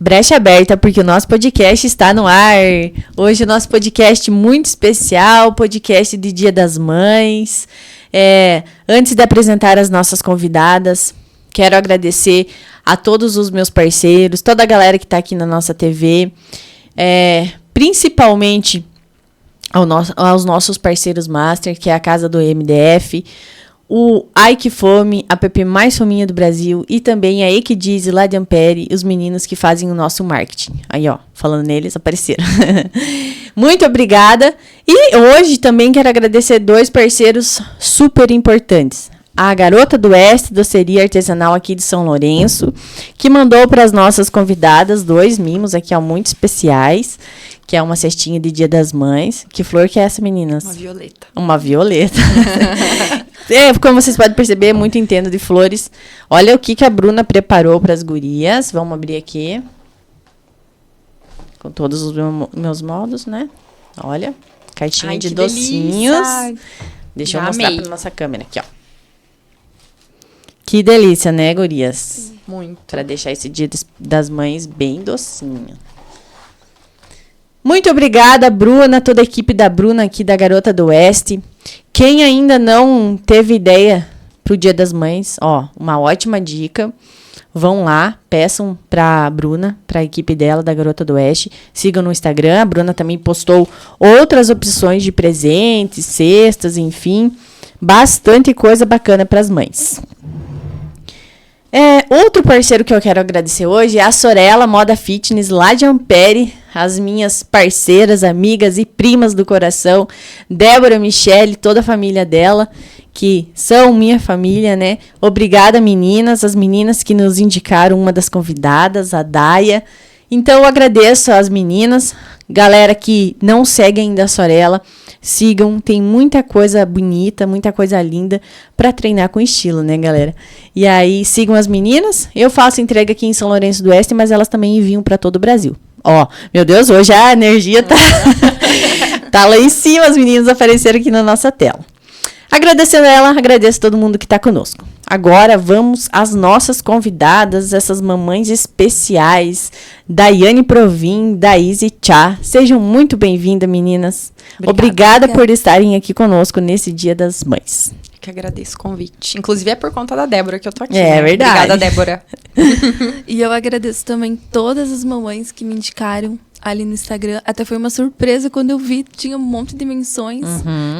Brecha aberta, porque o nosso podcast está no ar. Hoje o nosso podcast muito especial, podcast de Dia das Mães. Antes de apresentar as nossas convidadas, quero agradecer a todos os meus parceiros, toda a galera que está aqui na nossa TV, principalmente aos nossos parceiros master, que é a Casa do MDF, o Ai Que Fome, a PP mais fominha do Brasil, e também a Equidize lá de Ampere, os meninos que fazem o nosso marketing. Aí, ó, falando neles, apareceram. Muito obrigada. E hoje também quero agradecer 2 parceiros super importantes. A Garota do Oeste, doceria artesanal aqui de São Lourenço, que mandou para as nossas convidadas 2 mimos aqui, ó, muito especiais, que é uma cestinha de Dia das Mães. Que flor que é essa, meninas? Uma violeta. Uma violeta. Como vocês podem perceber, muito entendo de flores. Olha o que a Bruna preparou para as gurias. Vamos abrir aqui. Com todos os meus modos, né? Olha, caixinha de docinhos. Delícia. Deixa eu mostrar para nossa câmera aqui, ó. Que delícia, né, gurias? Muito. Para deixar esse Dia das Mães bem docinho. Muito obrigada, Bruna, toda a equipe da Bruna aqui da Garota do Oeste. Quem ainda não teve ideia pro Dia das Mães, ó, uma ótima dica. Vão lá, peçam pra Bruna, pra equipe dela, da Garota do Oeste. Sigam no Instagram. A Bruna também postou outras opções de presentes, cestas, enfim. Bastante coisa bacana pras mães. Outro parceiro que eu quero agradecer hoje é a Sorella Moda Fitness, lá de Ampere, as minhas parceiras, amigas e primas do coração, Débora, Michele, toda a família dela, que são minha família, né? Obrigada, meninas, as meninas que nos indicaram uma das convidadas, a Daia. Então, eu agradeço às meninas, galera que não segue ainda a Sorella, sigam, tem muita coisa bonita, muita coisa linda para treinar com estilo, né, galera? E aí, sigam as meninas. Eu faço entrega aqui em São Lourenço do Oeste, mas elas também enviam para todo o Brasil. Ó, meu Deus, hoje a energia tá lá em cima, as meninas apareceram aqui na nossa tela. Agradecendo ela, agradeço todo mundo que tá conosco. Agora vamos às nossas convidadas, essas mamães especiais, Daiane Provin, Daíse Chá. Sejam muito bem-vindas, meninas. Obrigada por estarem aqui conosco nesse Dia das Mães. Que agradeço o convite. Inclusive é por conta da Débora que eu tô aqui. É, né? Verdade. Obrigada, Débora. E eu agradeço também todas as mamães que me indicaram ali no Instagram. Até foi uma surpresa quando eu vi, tinha um monte de menções.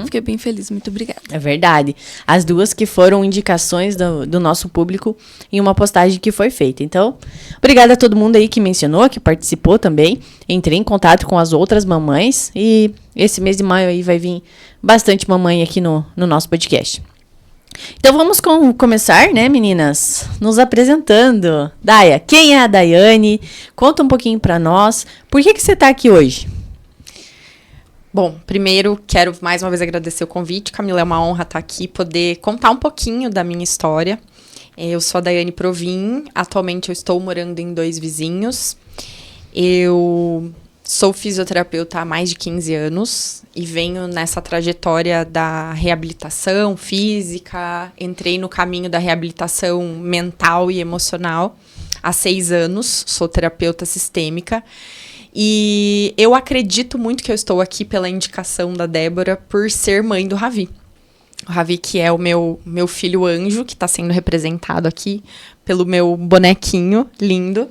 Fiquei bem feliz, muito obrigada. É verdade. As 2 que foram indicações do nosso público em uma postagem que foi feita. Então, obrigada a todo mundo aí que mencionou, que participou também. Entrei em contato com as outras mamães e esse mês de maio aí vai vir bastante mamãe aqui no nosso podcast. Então vamos começar, né, meninas? Nos apresentando. Daia, quem é a Daiane? Conta um pouquinho pra nós. Por que você tá aqui hoje? Bom, primeiro quero mais uma vez agradecer o convite. Camila, é uma honra estar aqui, poder contar um pouquinho da minha história. Eu sou a Daiane Provin, atualmente eu estou morando em 2 Vizinhos. Eu sou fisioterapeuta há mais de 15 anos e venho nessa trajetória da reabilitação física. Entrei no caminho da reabilitação mental e emocional há 6 anos. Sou terapeuta sistêmica. E eu acredito muito que eu estou aqui pela indicação da Débora por ser mãe do Ravi. O Ravi, que é o meu filho anjo, que está sendo representado aqui pelo meu bonequinho lindo.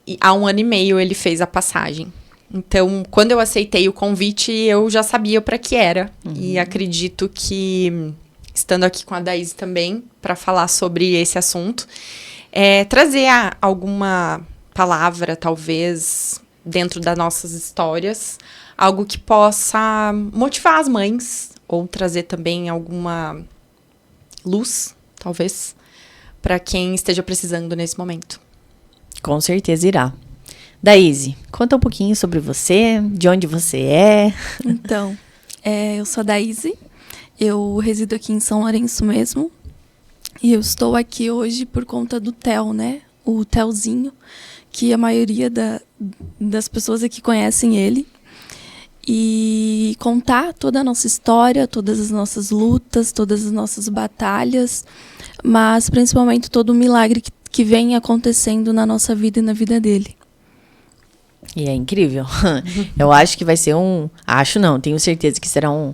E há 1 ano e meio ele fez a passagem. Então, quando eu aceitei o convite, eu já sabia para que era. E acredito que, estando aqui com a Daíse também, para falar sobre esse assunto, trazer alguma palavra, talvez, dentro das nossas histórias, algo que possa motivar as mães, ou trazer também alguma luz, talvez, para quem esteja precisando nesse momento. Com certeza irá. Daíse, conta um pouquinho sobre você, de onde você é. Então, eu sou a Daíse, eu resido aqui em São Lourenço mesmo, e eu estou aqui hoje por conta do Theo, né? O Theozinho, que a maioria das pessoas aqui conhecem ele. e contar toda a nossa história, todas as nossas lutas, todas as nossas batalhas, mas principalmente todo o milagre que vem acontecendo na nossa vida e na vida dele. E é incrível. Eu acho que vai ser tenho certeza que será um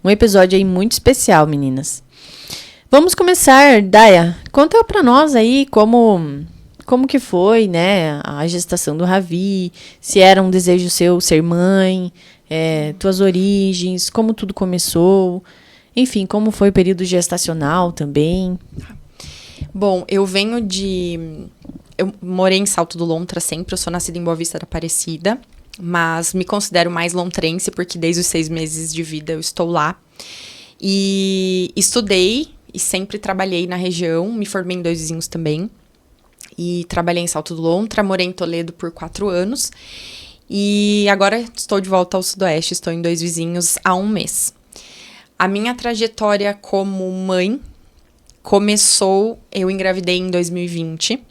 episódio aí muito especial, meninas. Vamos começar, Daya, conta pra nós aí como que foi, né, a gestação do Ravi, se era um desejo seu ser mãe, tuas origens, como tudo começou, enfim, como foi o período gestacional também. Bom, eu morei em Salto do Lontra sempre, eu sou nascida em Boa Vista da Aparecida, mas me considero mais lontrense porque desde os 6 meses de vida eu estou lá. E estudei e sempre trabalhei na região, me formei em 2 vizinhos também. E trabalhei em Salto do Lontra, morei em Toledo por 4 anos. E agora estou de volta ao Sudoeste, estou em 2 vizinhos há 1 mês. A minha trajetória como mãe começou, eu engravidei em 2020.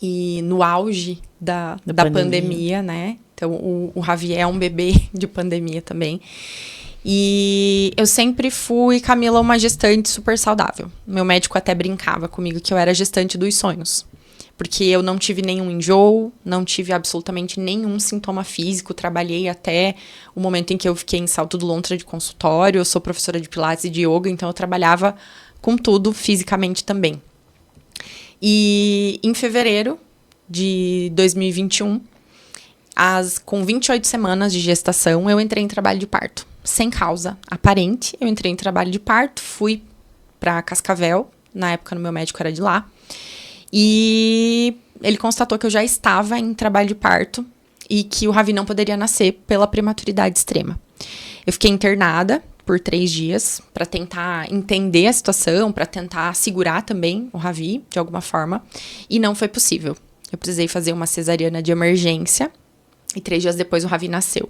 E no auge da pandemia, né? Então, o Ravi é um bebê de pandemia também. E eu sempre fui, Camila, uma gestante super saudável. Meu médico até brincava comigo que eu era gestante dos sonhos. Porque eu não tive nenhum enjoo, não tive absolutamente nenhum sintoma físico. Trabalhei até o momento em que eu fiquei em Salto do Lontra de consultório. Eu sou professora de pilates e de yoga, então eu trabalhava com tudo fisicamente também. E em fevereiro de 2021, com 28 semanas de gestação, eu entrei em trabalho de parto. Sem causa aparente, eu entrei em trabalho de parto, fui para Cascavel, na época no meu médico era de lá, e ele constatou que eu já estava em trabalho de parto e que o Ravi não poderia nascer pela prematuridade extrema. Eu fiquei internada por 3 dias para tentar entender a situação, para tentar segurar também o Ravi de alguma forma, e não foi possível. Eu precisei fazer uma cesariana de emergência e 3 dias depois o Ravi nasceu.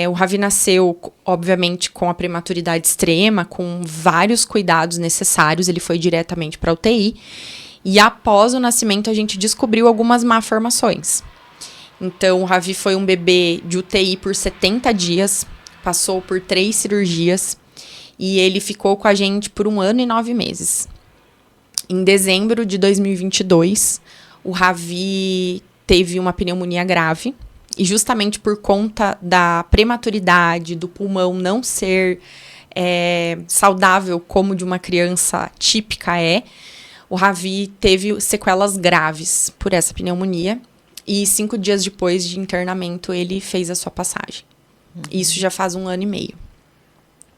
O Ravi nasceu, obviamente, com a prematuridade extrema, com vários cuidados necessários. Ele foi diretamente para a UTI. E após o nascimento, a gente descobriu algumas malformações. Então, o Ravi foi um bebê de UTI por 70 dias, passou por 3 cirurgias e ele ficou com a gente por 1 ano e 9 meses. Em dezembro de 2022, o Ravi teve uma pneumonia grave. E justamente por conta da prematuridade, do pulmão não ser saudável como de uma criança típica o Ravi teve sequelas graves por essa pneumonia. E 5 dias depois de internamento, ele fez a sua passagem. Isso já faz 1 ano e meio.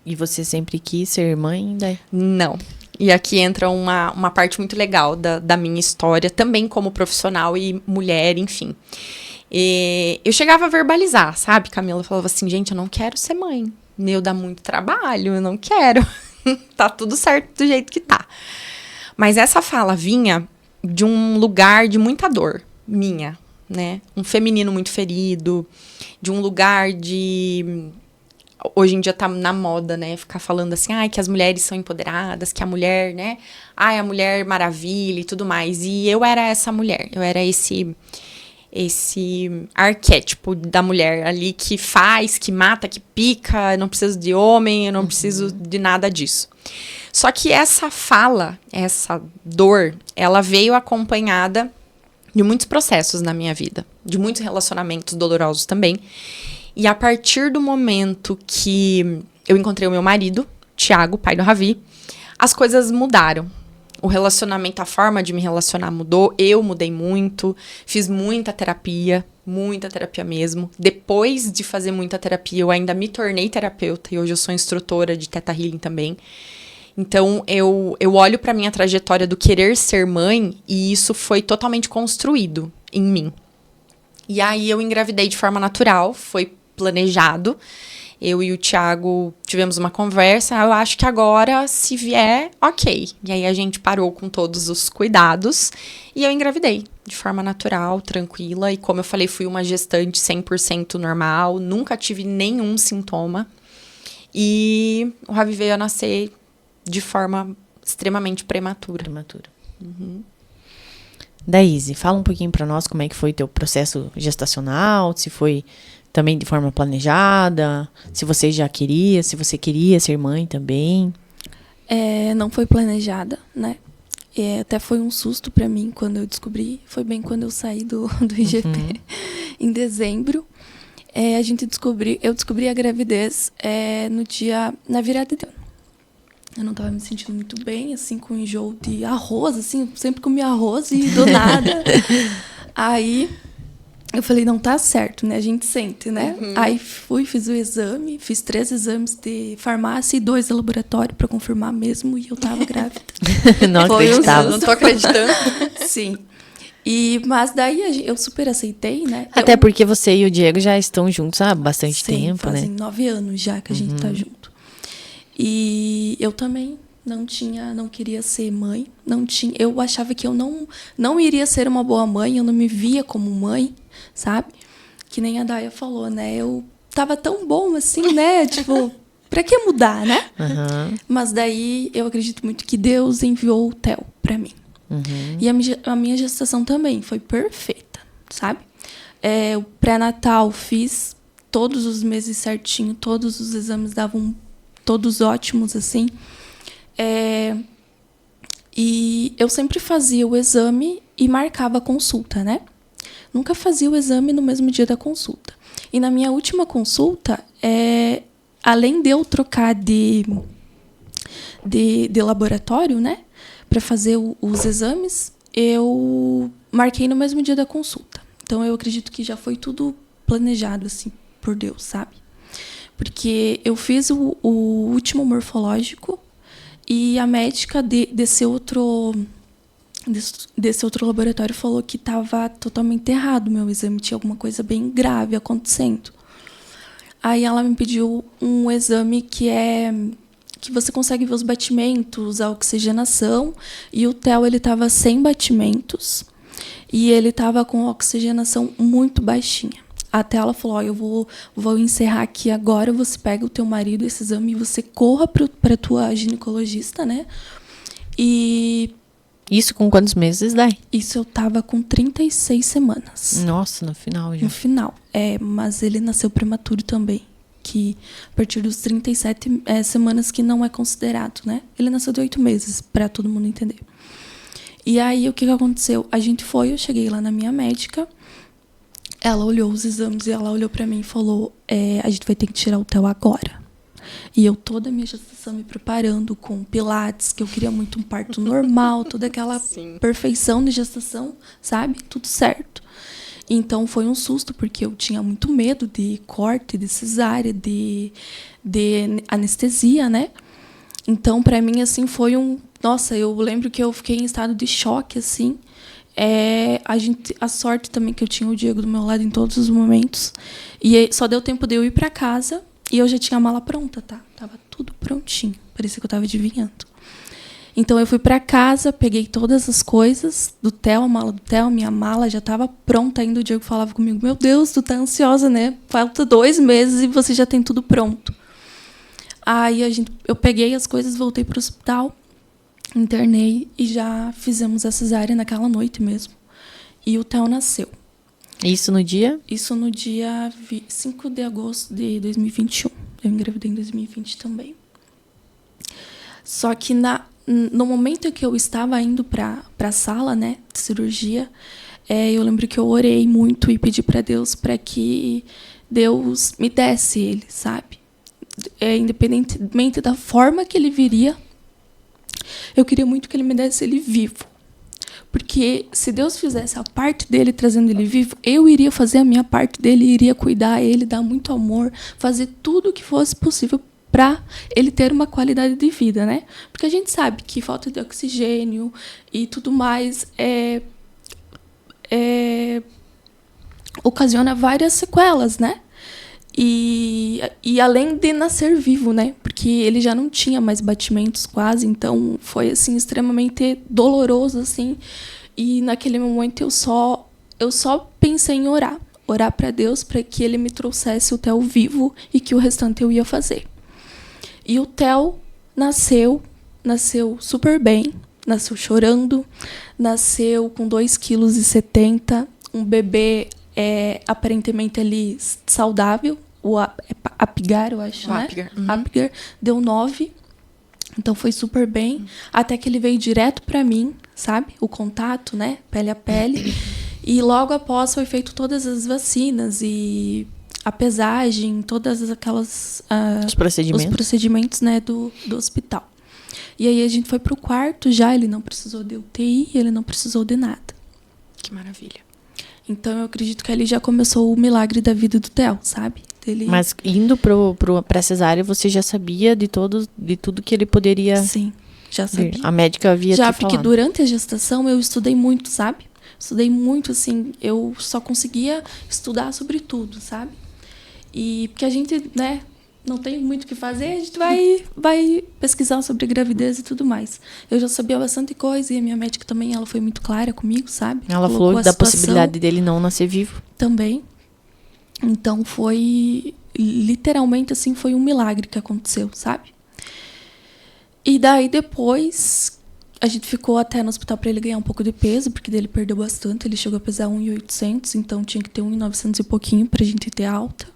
E você sempre quis ser mãe? Daí? Não. E aqui entra uma parte muito legal da minha história, também como profissional e mulher, enfim. Eu chegava a verbalizar, sabe, Camila? Eu falava assim, gente, eu não quero ser mãe. Meu, dá muito trabalho, eu não quero. Tá tudo certo do jeito que tá. Mas essa fala vinha de um lugar de muita dor minha, né? Um feminino muito ferido, de um lugar de... Hoje em dia tá na moda, né? Ficar falando assim, que as mulheres são empoderadas, que a mulher, né? A mulher maravilha e tudo mais. E eu era essa mulher, eu era esse arquétipo da mulher ali que faz, que mata, que pica, eu não preciso de homem, eu não preciso de nada disso. Só que essa fala, essa dor, ela veio acompanhada de muitos processos na minha vida, de muitos relacionamentos dolorosos também. E a partir do momento que eu encontrei o meu marido, Thiago, pai do Ravi, as coisas mudaram. O relacionamento, a forma de me relacionar mudou, eu mudei muito, fiz muita terapia mesmo. Depois de fazer muita terapia, eu ainda me tornei terapeuta e hoje eu sou instrutora de Theta Healing também. Então, eu olho para minha trajetória do querer ser mãe e isso foi totalmente construído em mim. E aí eu engravidei de forma natural, foi planejado. Eu e o Thiago tivemos uma conversa, eu acho que agora, se vier, ok. E aí a gente parou com todos os cuidados e eu engravidei de forma natural, tranquila. E como eu falei, fui uma gestante 100% normal, nunca tive nenhum sintoma. E o Ravi veio a nascer de forma extremamente prematura. Uhum. Daíse, fala um pouquinho pra nós como é que foi teu processo gestacional, se foi também de forma planejada? Se você já queria, se você queria ser mãe também? Não foi planejada, né? Até foi um susto para mim quando eu descobri. Foi bem quando eu saí do IGP, em dezembro. Eu descobri a gravidez na virada de ano. Eu não estava me sentindo muito bem, assim, com enjoo de arroz, assim, eu sempre comia arroz e do nada. Aí eu falei, não tá certo, né? A gente sente, né? Aí fiz o exame, fiz 3 exames de farmácia e 2 de laboratório para confirmar mesmo, e eu tava grávida. Não acreditava. Não tô acreditando. Sim. Mas daí eu super aceitei, né? Até porque você e o Diego já estão juntos há bastante tempo, fazem né? 9 anos já que a gente tá junto. E eu também não queria ser mãe, eu achava que eu não iria ser uma boa mãe, eu não me via como mãe, sabe? Que nem a Daya falou, né? Eu tava tão bom assim, né? Tipo, pra que mudar, né? Mas daí eu acredito muito que Deus enviou o Theo pra mim. E a minha gestação também foi perfeita, sabe? O pré-natal fiz todos os meses certinho, todos os exames davam todos ótimos, assim. E eu sempre fazia o exame e marcava a consulta, né? Nunca fazia o exame no mesmo dia da consulta. E na minha última consulta, além de eu trocar de laboratório, né? Para fazer os exames, eu marquei no mesmo dia da consulta. Então, eu acredito que já foi tudo planejado, assim, por Deus, sabe? Porque eu fiz o último morfológico e a médica desse outro laboratório falou que estava totalmente errado o meu exame, tinha alguma coisa bem grave acontecendo. Aí ela me pediu um exame que você consegue ver os batimentos, a oxigenação, e o Theo ele estava sem batimentos e ele estava com oxigenação muito baixinha. Até ela falou, eu vou encerrar aqui agora, você pega o teu marido, esse exame, e você corra para tua ginecologista, né? E... Isso com quantos meses, Dai? Isso eu tava com 36 semanas. Nossa, no final já. No final. Mas ele nasceu prematuro também. Que a partir dos 37 semanas que não é considerado, né? Ele nasceu de 8 meses, para todo mundo entender. E aí, o que aconteceu? Eu cheguei lá na minha médica, ela olhou os exames e ela olhou para mim e falou, a gente vai ter que tirar o Theo agora. E eu toda a minha gestação me preparando com pilates, que eu queria muito um parto normal, toda aquela perfeição de gestação, sabe? Tudo certo. Então, foi um susto, porque eu tinha muito medo de corte, de cesárea, de anestesia, né? Então, para mim, assim, foi Nossa, eu lembro que eu fiquei em estado de choque, assim. A sorte também que eu tinha o Diego do meu lado em todos os momentos. E só deu tempo de eu ir para casa e eu já tinha a mala pronta, tá? Tava tudo prontinho. Parecia que eu tava adivinhando. Então, eu fui para casa, peguei todas as coisas do Theo, a mala do Theo, minha mala já estava pronta ainda. O Diego falava comigo, meu Deus, tu tá ansiosa, né? Falta 2 meses e você já tem tudo pronto. Aí eu peguei as coisas, voltei pro hospital, internei e já fizemos a cesárea naquela noite mesmo. E o Theo nasceu. Isso no dia? Isso no dia 5 de agosto de 2021. Eu engravidei em 2020 também. Só que no momento em que eu estava indo para a sala, né, de cirurgia, eu lembro que eu orei muito e pedi para Deus para que Deus me desse ele, sabe? Independentemente da forma que ele viria, eu queria muito que ele me desse ele vivo. Porque se Deus fizesse a parte dele trazendo ele vivo, eu iria fazer a minha parte dele, iria cuidar ele, dar muito amor, fazer tudo o que fosse possível para ele ter uma qualidade de vida, né? Porque a gente sabe que falta de oxigênio e tudo mais ocasiona várias sequelas, né? E além de nascer vivo, né? Porque ele já não tinha mais batimentos quase, então foi assim extremamente doloroso, assim. E naquele momento eu só pensei em orar para Deus para que ele me trouxesse o Theo vivo e que o restante eu ia fazer. E o Theo nasceu super bem, nasceu chorando, nasceu com 2,70 kg, um bebê aparentemente ali saudável. O Apgar, eu acho, né? Apgar. Apgar deu 9. Então foi super bem. Até que ele veio direto pra mim, sabe? O contato, né? Pele a pele. E logo após foi feito todas as vacinas e a pesagem, todas aquelas... Os procedimentos, né, do hospital. E aí a gente foi pro quarto já, ele não precisou de UTI, ele não precisou de nada. Que maravilha. Então eu acredito que ali já começou o milagre da vida do Theo, sabe? Ele... Mas indo pra cesárea, você já sabia de tudo que ele poderia... Sim, já sabia. A médica havia já, te porque falado. durante a gestação eu estudei muito, sabe? Estudei muito, assim, eu só conseguia estudar sobre tudo, sabe? E porque a gente, né, não tem muito o que fazer, a gente vai pesquisar sobre gravidez e tudo mais. Eu já sabia bastante coisa e a minha médica também, ela foi muito clara comigo, sabe? Ela Colocou falou a da situação possibilidade dele não nascer vivo. também. Então foi, literalmente assim, foi um milagre que aconteceu, sabe? E daí depois a gente ficou até no hospital para ele ganhar um pouco de peso, porque ele perdeu bastante, ele chegou a pesar 1.800, então tinha que ter 1.900 e pouquinho pra gente ter alta.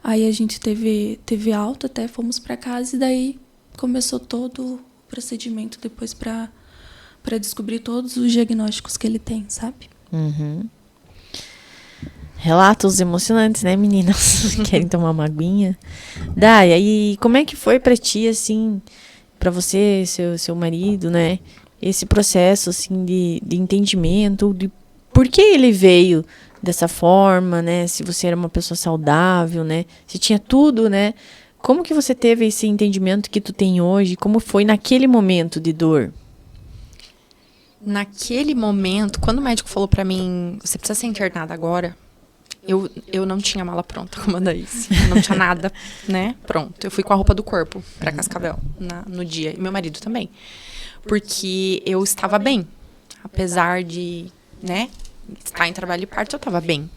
Aí a gente teve alta, até fomos para casa e daí começou todo o procedimento depois para descobrir todos os diagnósticos que ele tem, sabe? Uhum. Relatos emocionantes, né, meninas? Querem tomar uma aguinha? Dai, aí como é que foi pra ti, assim, pra você, seu marido, né? Esse processo, assim, de entendimento, de por que ele veio dessa forma, né? Se você era uma pessoa saudável, né? Se tinha tudo, né? Como que você teve esse entendimento que tu tem hoje? Como foi naquele momento de dor? Naquele momento, quando o médico falou pra mim, você precisa ser internada agora, eu não tinha mala pronta, como a Daís. Não tinha nada, né? Pronto. Eu fui com a roupa do corpo pra Cascavel no dia. E meu marido também. Porque eu estava bem. Apesar de, né, estar em trabalho de parto, eu estava bem.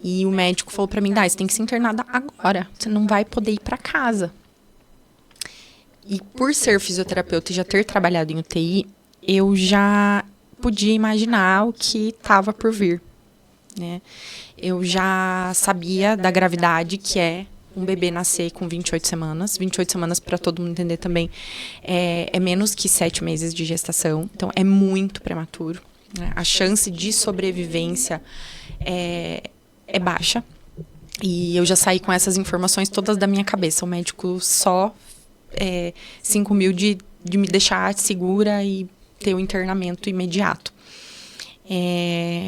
E o médico falou pra mim, Daís, você tem que ser internada agora. Você não vai poder ir pra casa. E por ser fisioterapeuta e já ter trabalhado em UTI, eu já podia imaginar o que estava por vir, né? Eu já sabia da gravidade, que é um bebê nascer com 28 semanas. 28 semanas, para todo mundo entender também, é menos que 7 meses de gestação. Então, é muito prematuro, né? A chance de sobrevivência é baixa. E eu já saí com essas informações todas da minha cabeça. O médico só se incumbiu de me deixar segura e ter o internamento imediato.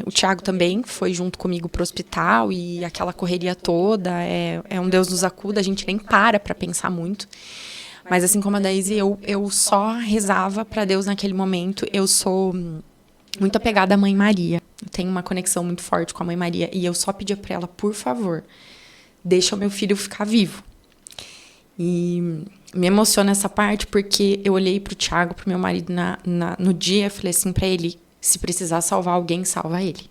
O Thiago também foi junto comigo pro hospital e aquela correria toda, um Deus nos acuda, a gente nem para pensar muito. Mas assim como a Daisy, eu só rezava para Deus naquele momento. Eu sou muito apegada à Mãe Maria, eu tenho uma conexão muito forte com a Mãe Maria e eu só pedia para ela, por favor, deixa o meu filho ficar vivo. E me emociona essa parte porque eu olhei pro Thiago, pro meu marido no dia, e falei assim para ele, se precisar salvar alguém, salva ele.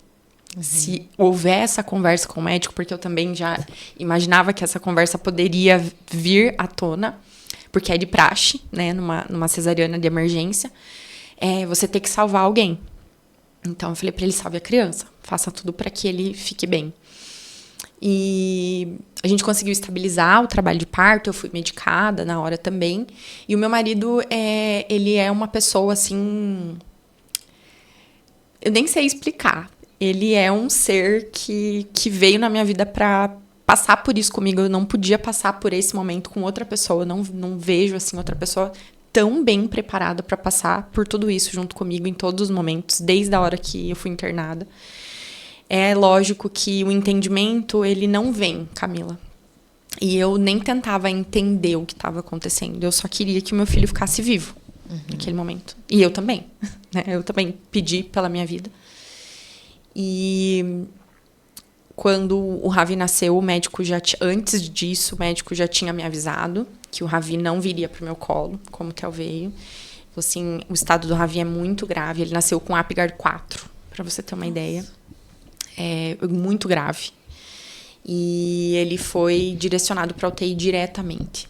Uhum. Se houver essa conversa com o médico, porque eu também já imaginava que essa conversa poderia vir à tona, porque é de praxe, né, numa cesariana de emergência, você ter que salvar alguém. Então eu falei para ele, salve a criança, faça tudo para que ele fique bem. E a gente conseguiu estabilizar o trabalho de parto, eu fui medicada na hora também. E o meu marido, ele é uma pessoa, assim... Eu nem sei explicar. Ele é um ser que veio na minha vida para passar por isso comigo. Eu não podia passar por esse momento com outra pessoa. Eu não vejo, assim, outra pessoa tão bem preparada para passar por tudo isso junto comigo em todos os momentos, desde a hora que eu fui internada. É lógico que o entendimento, ele não vem, Camila. E eu nem tentava entender o que estava acontecendo. Eu só queria que o meu filho ficasse vivo naquele momento. E eu também. Né? Eu também pedi pela minha vida. E quando o Ravi nasceu, o médico antes disso, o médico já tinha me avisado que o Ravi não viria para o meu colo, como o Theo veio. Assim, o estado do Ravi é muito grave. Ele nasceu com Apgar 4, para você ter uma ideia. É muito grave. E ele foi direcionado para a UTI diretamente.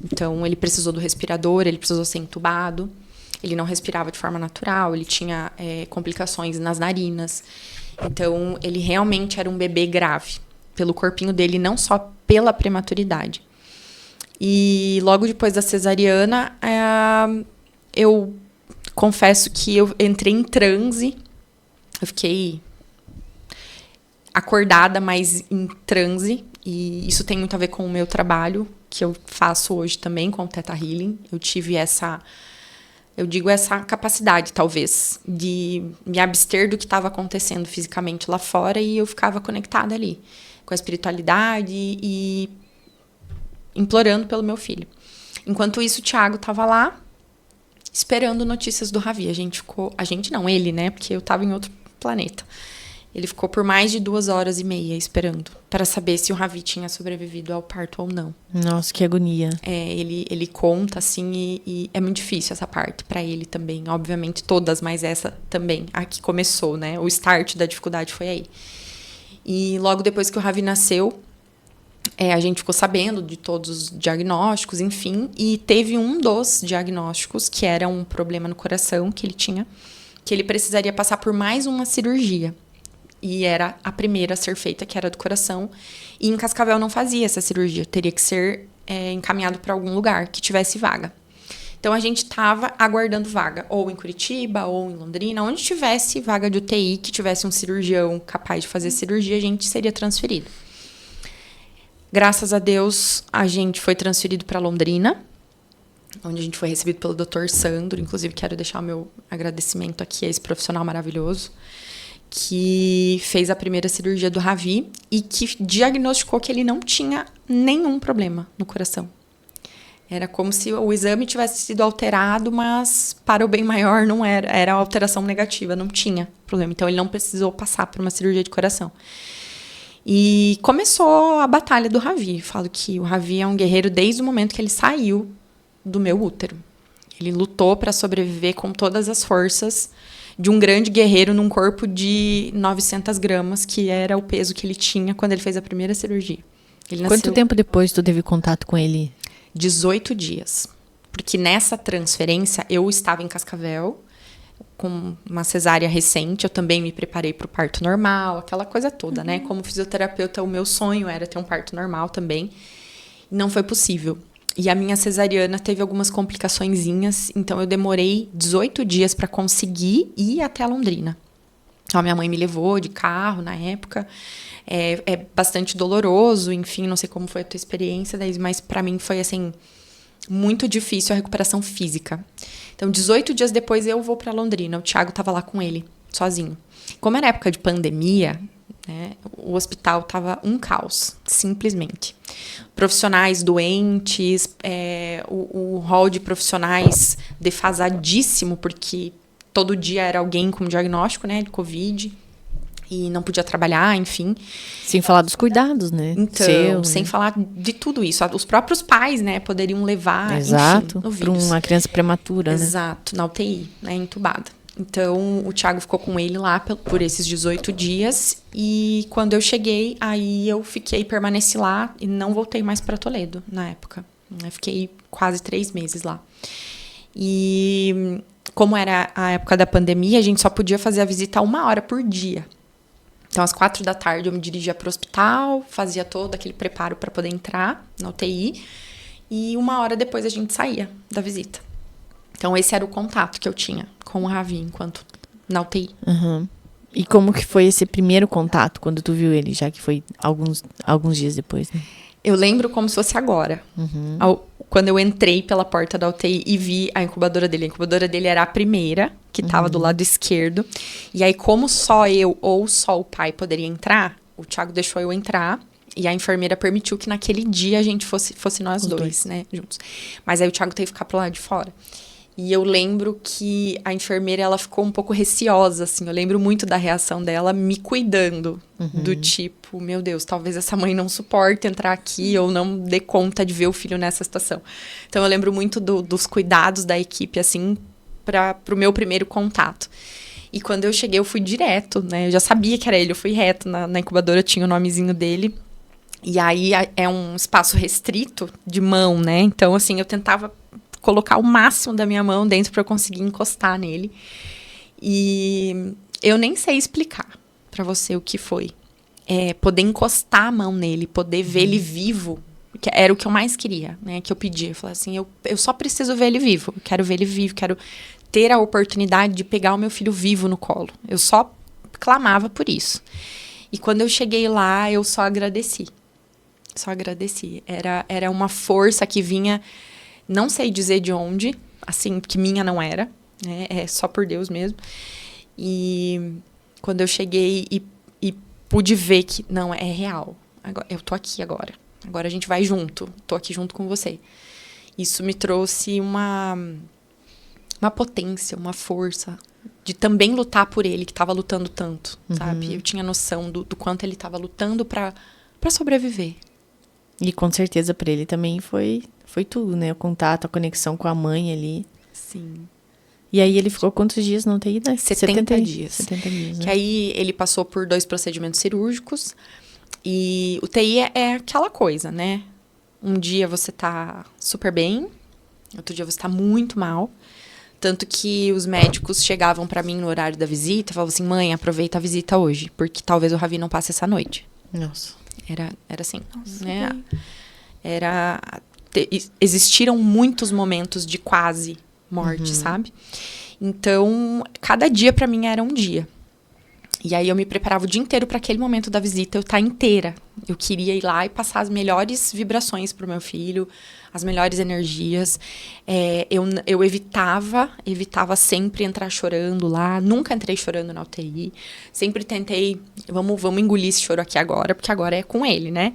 Então, ele precisou do respirador, ele precisou ser entubado. Ele não respirava de forma natural, ele tinha complicações nas narinas. Então, ele realmente era um bebê grave, pelo corpinho dele, não só pela prematuridade. E logo depois da cesariana, eu confesso que eu entrei em transe. Eu fiquei acordada, mas em transe. E isso tem muito a ver com o meu trabalho, que eu faço hoje também com o Theta Healing. Eu tive essa capacidade, talvez, de me abster do que estava acontecendo fisicamente lá fora, e eu ficava conectada ali com a espiritualidade e implorando pelo meu filho. Enquanto isso, o Thiago estava lá esperando notícias do Ravi. Ele, né? Porque eu estava em outro planeta. Ele ficou por mais de 2h30 esperando para saber se o Ravi tinha sobrevivido ao parto ou não. Nossa, que agonia. Ele conta, assim, e é muito difícil essa parte para ele também. Obviamente todas, mas essa também, a que começou, né? O start da dificuldade foi aí. E logo depois que o Ravi nasceu, a gente ficou sabendo de todos os diagnósticos, enfim. E teve um dos diagnósticos, que era um problema no coração que ele tinha, que ele precisaria passar por mais uma cirurgia. E era a primeira a ser feita, que era do coração. E em Cascavel não fazia essa cirurgia. Teria que ser encaminhado para algum lugar que tivesse vaga. Então, a gente estava aguardando vaga. Ou em Curitiba, ou em Londrina. Onde tivesse vaga de UTI, que tivesse um cirurgião capaz de fazer cirurgia, a gente seria transferido. Graças a Deus, a gente foi transferido para Londrina, onde a gente foi recebido pelo Dr. Sandro. Inclusive, quero deixar o meu agradecimento aqui a esse profissional maravilhoso, que fez a primeira cirurgia do Ravi e que diagnosticou que ele não tinha nenhum problema no coração. Era como se o exame tivesse sido alterado, mas para o bem maior não era. Era uma alteração negativa, não tinha problema. Então, ele não precisou passar por uma cirurgia de coração. E começou a batalha do Ravi. Falo que o Ravi é um guerreiro desde o momento que ele saiu do meu útero. Ele lutou para sobreviver com todas as forças de um grande guerreiro num corpo de 900 gramas, que era o peso que ele tinha quando ele fez a primeira cirurgia. Quanto tempo depois tu teve contato com ele? 18 dias. Porque nessa transferência, eu estava em Cascavel, com uma cesárea recente. Eu também me preparei para o parto normal, aquela coisa toda, né? Como fisioterapeuta, o meu sonho era ter um parto normal também. Não foi possível. E a minha cesariana teve algumas complicaçõezinhas, então eu demorei 18 dias para conseguir ir até Londrina. Então, a minha mãe me levou de carro na época. É bastante doloroso, enfim, não sei como foi a tua experiência, mas para mim foi, assim, muito difícil a recuperação física. Então, 18 dias depois eu vou para Londrina. O Thiago estava lá com ele, sozinho. Como era época de pandemia, né, o hospital estava um caos, simplesmente. Profissionais doentes, o hall de profissionais defasadíssimo, porque todo dia era alguém com diagnóstico, né, de Covid, e não podia trabalhar, enfim. Sem falar dos cuidados, né? Então, sem falar de tudo isso. Os próprios pais, né, poderiam levar, exato, enfim, no para uma criança prematura, exato, na UTI, né, entubada. Então, o Thiago ficou com ele lá por esses 18 dias. E quando eu cheguei, aí eu permaneci lá e não voltei mais para Toledo na época. Eu fiquei quase 3 meses lá. E como era a época da pandemia, a gente só podia fazer a visita 1 hora por dia. Então, às 4 da tarde, eu me dirigia para o hospital, fazia todo aquele preparo para poder entrar na UTI. E 1 hora depois a gente saía da visita. Então, esse era o contato que eu tinha com o Ravi enquanto na UTI. Uhum. E como que foi esse primeiro contato quando tu viu ele, já que foi alguns dias depois, né? Eu lembro como se fosse agora. Uhum. Quando eu entrei pela porta da UTI e vi a incubadora dele. A incubadora dele era a primeira, que estava do lado esquerdo. E aí, como só eu ou só o pai poderia entrar, o Thiago deixou eu entrar. E a enfermeira permitiu que naquele dia a gente fosse nós dois, né, juntos. Mas aí o Thiago teve que ficar pro lado de fora. E eu lembro que a enfermeira, ela ficou um pouco receosa, assim. Eu lembro muito da reação dela me cuidando. Do tipo, meu Deus, talvez essa mãe não suporte entrar aqui ou não dê conta de ver o filho nessa situação. Então, eu lembro muito dos cuidados da equipe, assim, pro meu primeiro contato. E quando eu cheguei, eu fui direto, né? Eu já sabia que era ele, eu fui reto. Na incubadora tinha o nomezinho dele. E aí, é um espaço restrito de mão, né? Então, assim, eu tentava colocar o máximo da minha mão dentro para eu conseguir encostar nele. E eu nem sei explicar pra você o que foi. Poder encostar a mão nele, poder ver ele vivo, que era o que eu mais queria, né? Que eu pedia. Eu falei assim, eu só preciso ver ele vivo. Eu quero ver ele vivo, quero ter a oportunidade de pegar o meu filho vivo no colo. Eu só clamava por isso. E quando eu cheguei lá, eu só agradeci. Só agradeci. Era uma força que vinha, não sei dizer de onde, assim, que minha não era, né? É só por Deus mesmo. E quando eu cheguei e pude ver que, não, é real. Agora, eu tô aqui agora. Agora a gente vai junto. Tô aqui junto com você. Isso me trouxe uma potência, uma força de também lutar por ele, que estava lutando tanto, sabe? Eu tinha noção do quanto ele estava lutando para sobreviver. E com certeza para ele também foi tudo, né? O contato, a conexão com a mãe ali. Sim. E aí ele ficou quantos dias na UTI? 70 dias. 70 dias, né? Que aí ele passou por 2 procedimentos cirúrgicos. E UTI é aquela coisa, né? Um dia você tá super bem, outro dia você tá muito mal. Tanto que os médicos chegavam pra mim no horário da visita e falavam assim, mãe, aproveita a visita hoje, porque talvez o Ravi não passe essa noite. Nossa. Era assim, Nossa, né? Existiram muitos momentos de quase morte, sabe? Então, cada dia pra mim era um dia. E aí eu me preparava o dia inteiro para aquele momento da visita, eu estar inteira. Eu queria ir lá e passar as melhores vibrações pro meu filho, as melhores energias. Eu evitava sempre entrar chorando lá. Nunca entrei chorando na UTI. Sempre tentei, vamos engolir esse choro aqui agora, porque agora é com ele, né?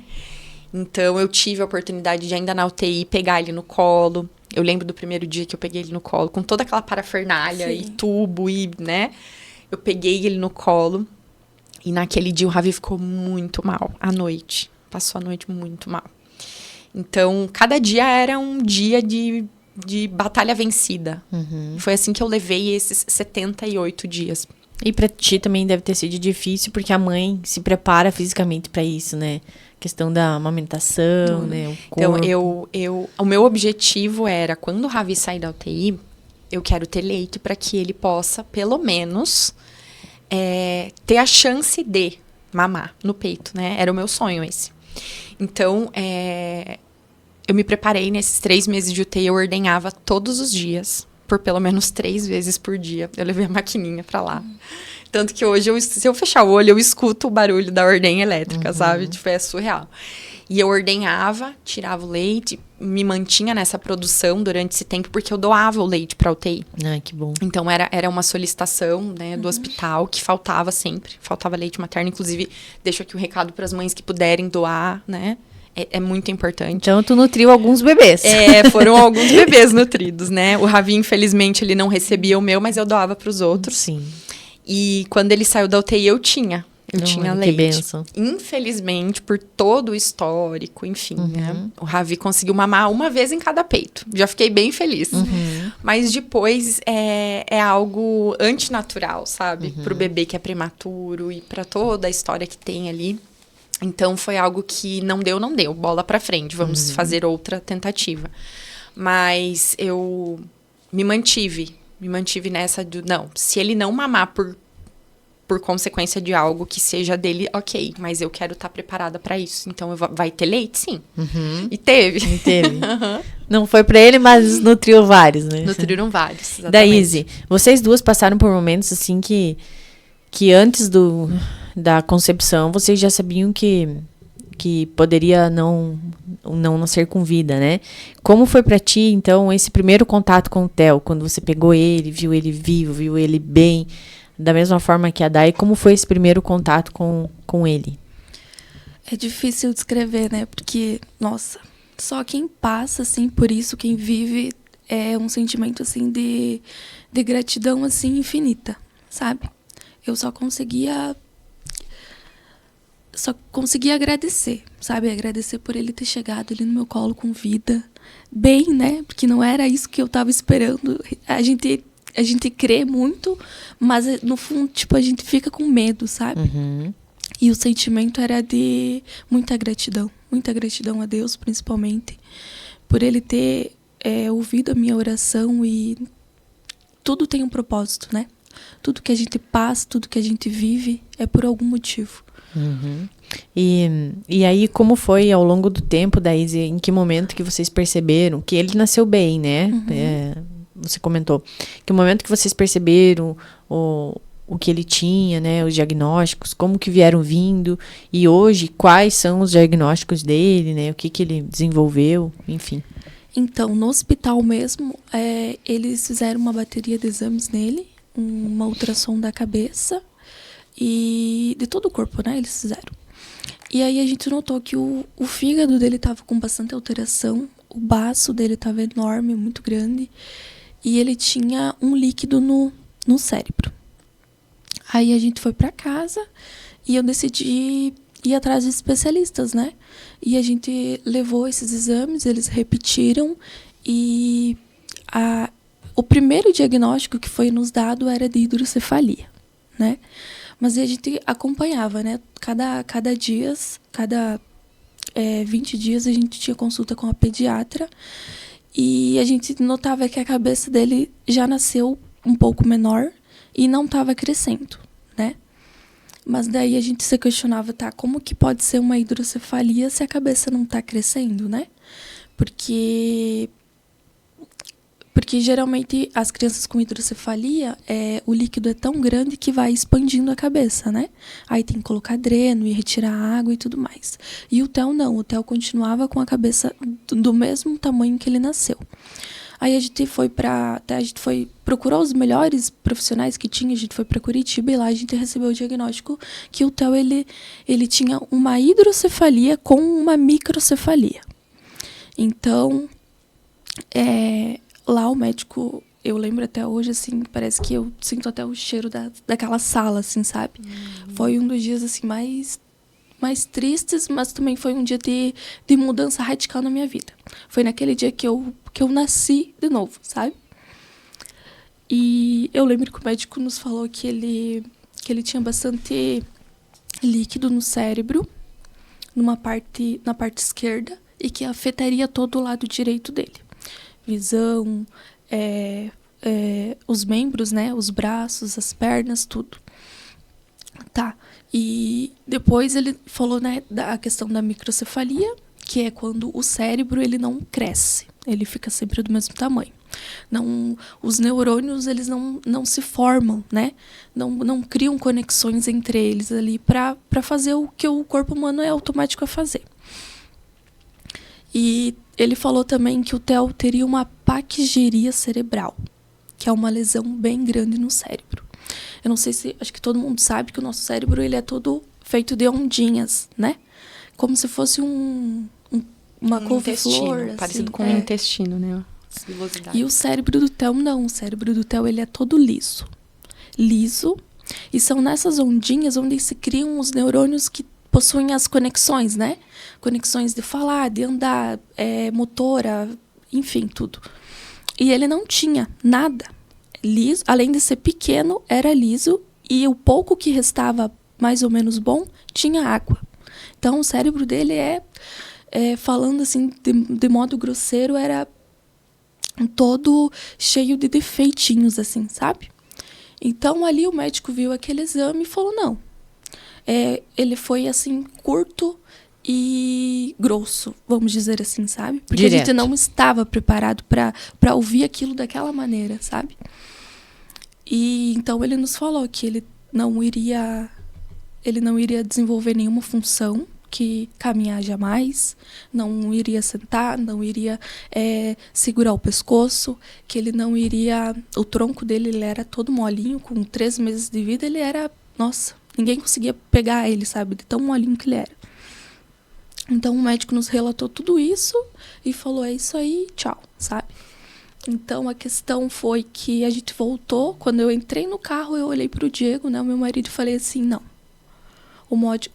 Então, eu tive a oportunidade de ainda na UTI pegar ele no colo. Eu lembro do primeiro dia que eu peguei ele no colo, com toda aquela parafernália Sim. e tubo e, né? Eu peguei ele no colo e naquele dia o Ravi ficou muito mal à noite. Passou a noite muito mal. Então, cada dia era um dia de batalha vencida. Foi assim que eu levei esses 78 dias. E pra ti também deve ter sido difícil, porque a mãe se prepara fisicamente pra isso, né? Questão da amamentação, né? O corpo. Então, o meu objetivo era, quando o Ravi sair da UTI, eu quero ter leite para que ele possa, pelo menos, ter a chance de mamar no peito, né? Era o meu sonho esse. Então, eu me preparei nesses 3 meses de UTI, eu ordenhava todos os dias, por pelo menos 3 vezes por dia. Eu levei a maquininha para lá. Tanto que hoje, se eu fechar o olho, eu escuto o barulho da ordem elétrica, sabe? Tipo, é surreal. E eu ordenhava, tirava o leite, me mantinha nessa produção durante esse tempo, porque eu doava o leite para UTI. Ai, que bom. Então, era uma solicitação, né, do hospital, que faltava sempre. Faltava leite materno. Inclusive, deixo aqui o recado para as mães que puderem doar, né? É muito importante. Então, tu nutriu alguns bebês. Foram alguns bebês nutridos, né? O Ravi, infelizmente, ele não recebia o meu, mas eu doava para os outros. Sim. E quando ele saiu da UTI, eu tinha Olha, leite. Que bênção. Infelizmente, por todo o histórico, enfim, né? O Ravi conseguiu mamar uma vez em cada peito. Já fiquei bem feliz. Mas depois é algo antinatural, sabe? Pro bebê que é prematuro e pra toda a história que tem ali. Então, foi algo que não deu. Bola pra frente. Vamos fazer outra tentativa. Mas eu me mantive nessa não, se ele não mamar por consequência de algo que seja dele, ok, mas eu quero estar preparada pra isso. Então, vai ter leite, sim. E teve. Não foi pra ele, mas nutriu vários, né? Nutriram vários, exatamente. Da Izzy, vocês duas passaram por momentos assim que antes da concepção, vocês já sabiam que poderia não nascer com vida, né? Como foi pra ti, então, esse primeiro contato com o Theo? Quando você pegou ele, viu ele vivo, viu ele bem, da mesma forma que a Dai, como foi esse primeiro contato com ele? É difícil descrever, né? Porque, nossa, só quem passa, assim, por isso, quem vive, é um sentimento, assim, de gratidão, assim, infinita, sabe? Eu só conseguia agradecer, sabe? Agradecer por ele ter chegado ali no meu colo com vida. Bem, né? Porque não era isso que eu tava esperando. A gente crê muito, mas no fundo, tipo, a gente fica com medo, sabe? E o sentimento era de muita gratidão a Deus, principalmente, por ele ter ouvido a minha oração, e tudo tem um propósito, né? Tudo que a gente passa, tudo que a gente vive é por algum motivo. E aí, como foi ao longo do tempo, Daísia, em que momento que vocês perceberam que ele nasceu bem, né? Você comentou. Que momento que vocês perceberam o que ele tinha, né? Os diagnósticos, como que vieram vindo. E hoje, quais são os diagnósticos dele, né? O que ele desenvolveu, enfim. Então, no hospital mesmo, eles fizeram uma bateria de exames nele, uma ultrassom da cabeça e de todo o corpo, né? Eles fizeram. E aí a gente notou que o fígado dele estava com bastante alteração, o baço dele estava enorme, muito grande, e ele tinha um líquido no cérebro. Aí a gente foi para casa e eu decidi ir atrás de especialistas, né? E a gente levou esses exames, eles repetiram e o primeiro diagnóstico que foi nos dado era de hidrocefalia, né? Mas a gente acompanhava, né? Cada 20 dias a gente tinha consulta com a pediatra e a gente notava que a cabeça dele já nasceu um pouco menor e não estava crescendo, né? Mas daí a gente se questionava, tá, como que pode ser uma hidrocefalia se a cabeça não está crescendo, né? Porque geralmente as crianças com hidrocefalia, o líquido é tão grande que vai expandindo a cabeça, né? Aí tem que colocar dreno e retirar a água e tudo mais. E o Theo não, o Theo continuava com a cabeça do mesmo tamanho que ele nasceu. Aí a gente foi procurar os melhores profissionais que tinha, a gente foi para Curitiba e lá a gente recebeu o diagnóstico que o Theo ele tinha uma hidrocefalia com uma microcefalia. Então, lá o médico, eu lembro até hoje, assim, parece que eu sinto até o cheiro daquela sala, assim, sabe? Foi um dos dias, assim, mais tristes, mas também foi um dia de mudança radical na minha vida. Foi naquele dia que eu nasci de novo, sabe? E eu lembro que o médico nos falou que ele tinha bastante líquido no cérebro, na parte esquerda, e que afetaria todo o lado direito dele. Visão, os membros, né? Os braços, as pernas, tudo. Tá. E depois ele falou, né, da questão da microcefalia, que é quando o cérebro ele não cresce. Ele fica sempre do mesmo tamanho. Os neurônios eles não se formam, né? Não criam conexões entre eles ali para fazer o que o corpo humano é automático a fazer. E ele falou também que o Theo teria uma paquigeria cerebral, que é uma lesão bem grande no cérebro. Eu não sei se... Acho que todo mundo sabe que o nosso cérebro ele é todo feito de ondinhas, né? Como se fosse uma couve-flor. Assim, parecido com um intestino, né? E o cérebro do Theo não. O cérebro do Theo ele é todo liso. Liso. E são nessas ondinhas onde se criam os neurônios que possuem as conexões, né? Conexões de falar, de andar, motora, enfim, tudo. E ele não tinha nada. Liso, além de ser pequeno, era liso. E o pouco que restava mais ou menos bom, tinha água. Então, o cérebro dele falando assim, de modo grosseiro, era todo cheio de defeitinhos, assim, sabe? Então, ali o médico viu aquele exame e falou, não. Ele foi, assim, curto e grosso, vamos dizer assim, sabe? Porque direto. A gente não estava preparado para ouvir aquilo daquela maneira, sabe? E então ele nos falou que ele não iria desenvolver nenhuma função, que caminhar jamais, não iria sentar, não iria segurar o pescoço, que ele não iria... O tronco dele ele era todo molinho, com 3 meses de vida, ele era... Nossa, ninguém conseguia pegar ele, sabe? De tão molinho que ele era. Então o médico nos relatou tudo isso e falou, é isso aí, tchau, sabe? Então a questão foi que a gente voltou, quando eu entrei no carro, eu olhei pro Diego, né, o meu marido, e falei assim, não.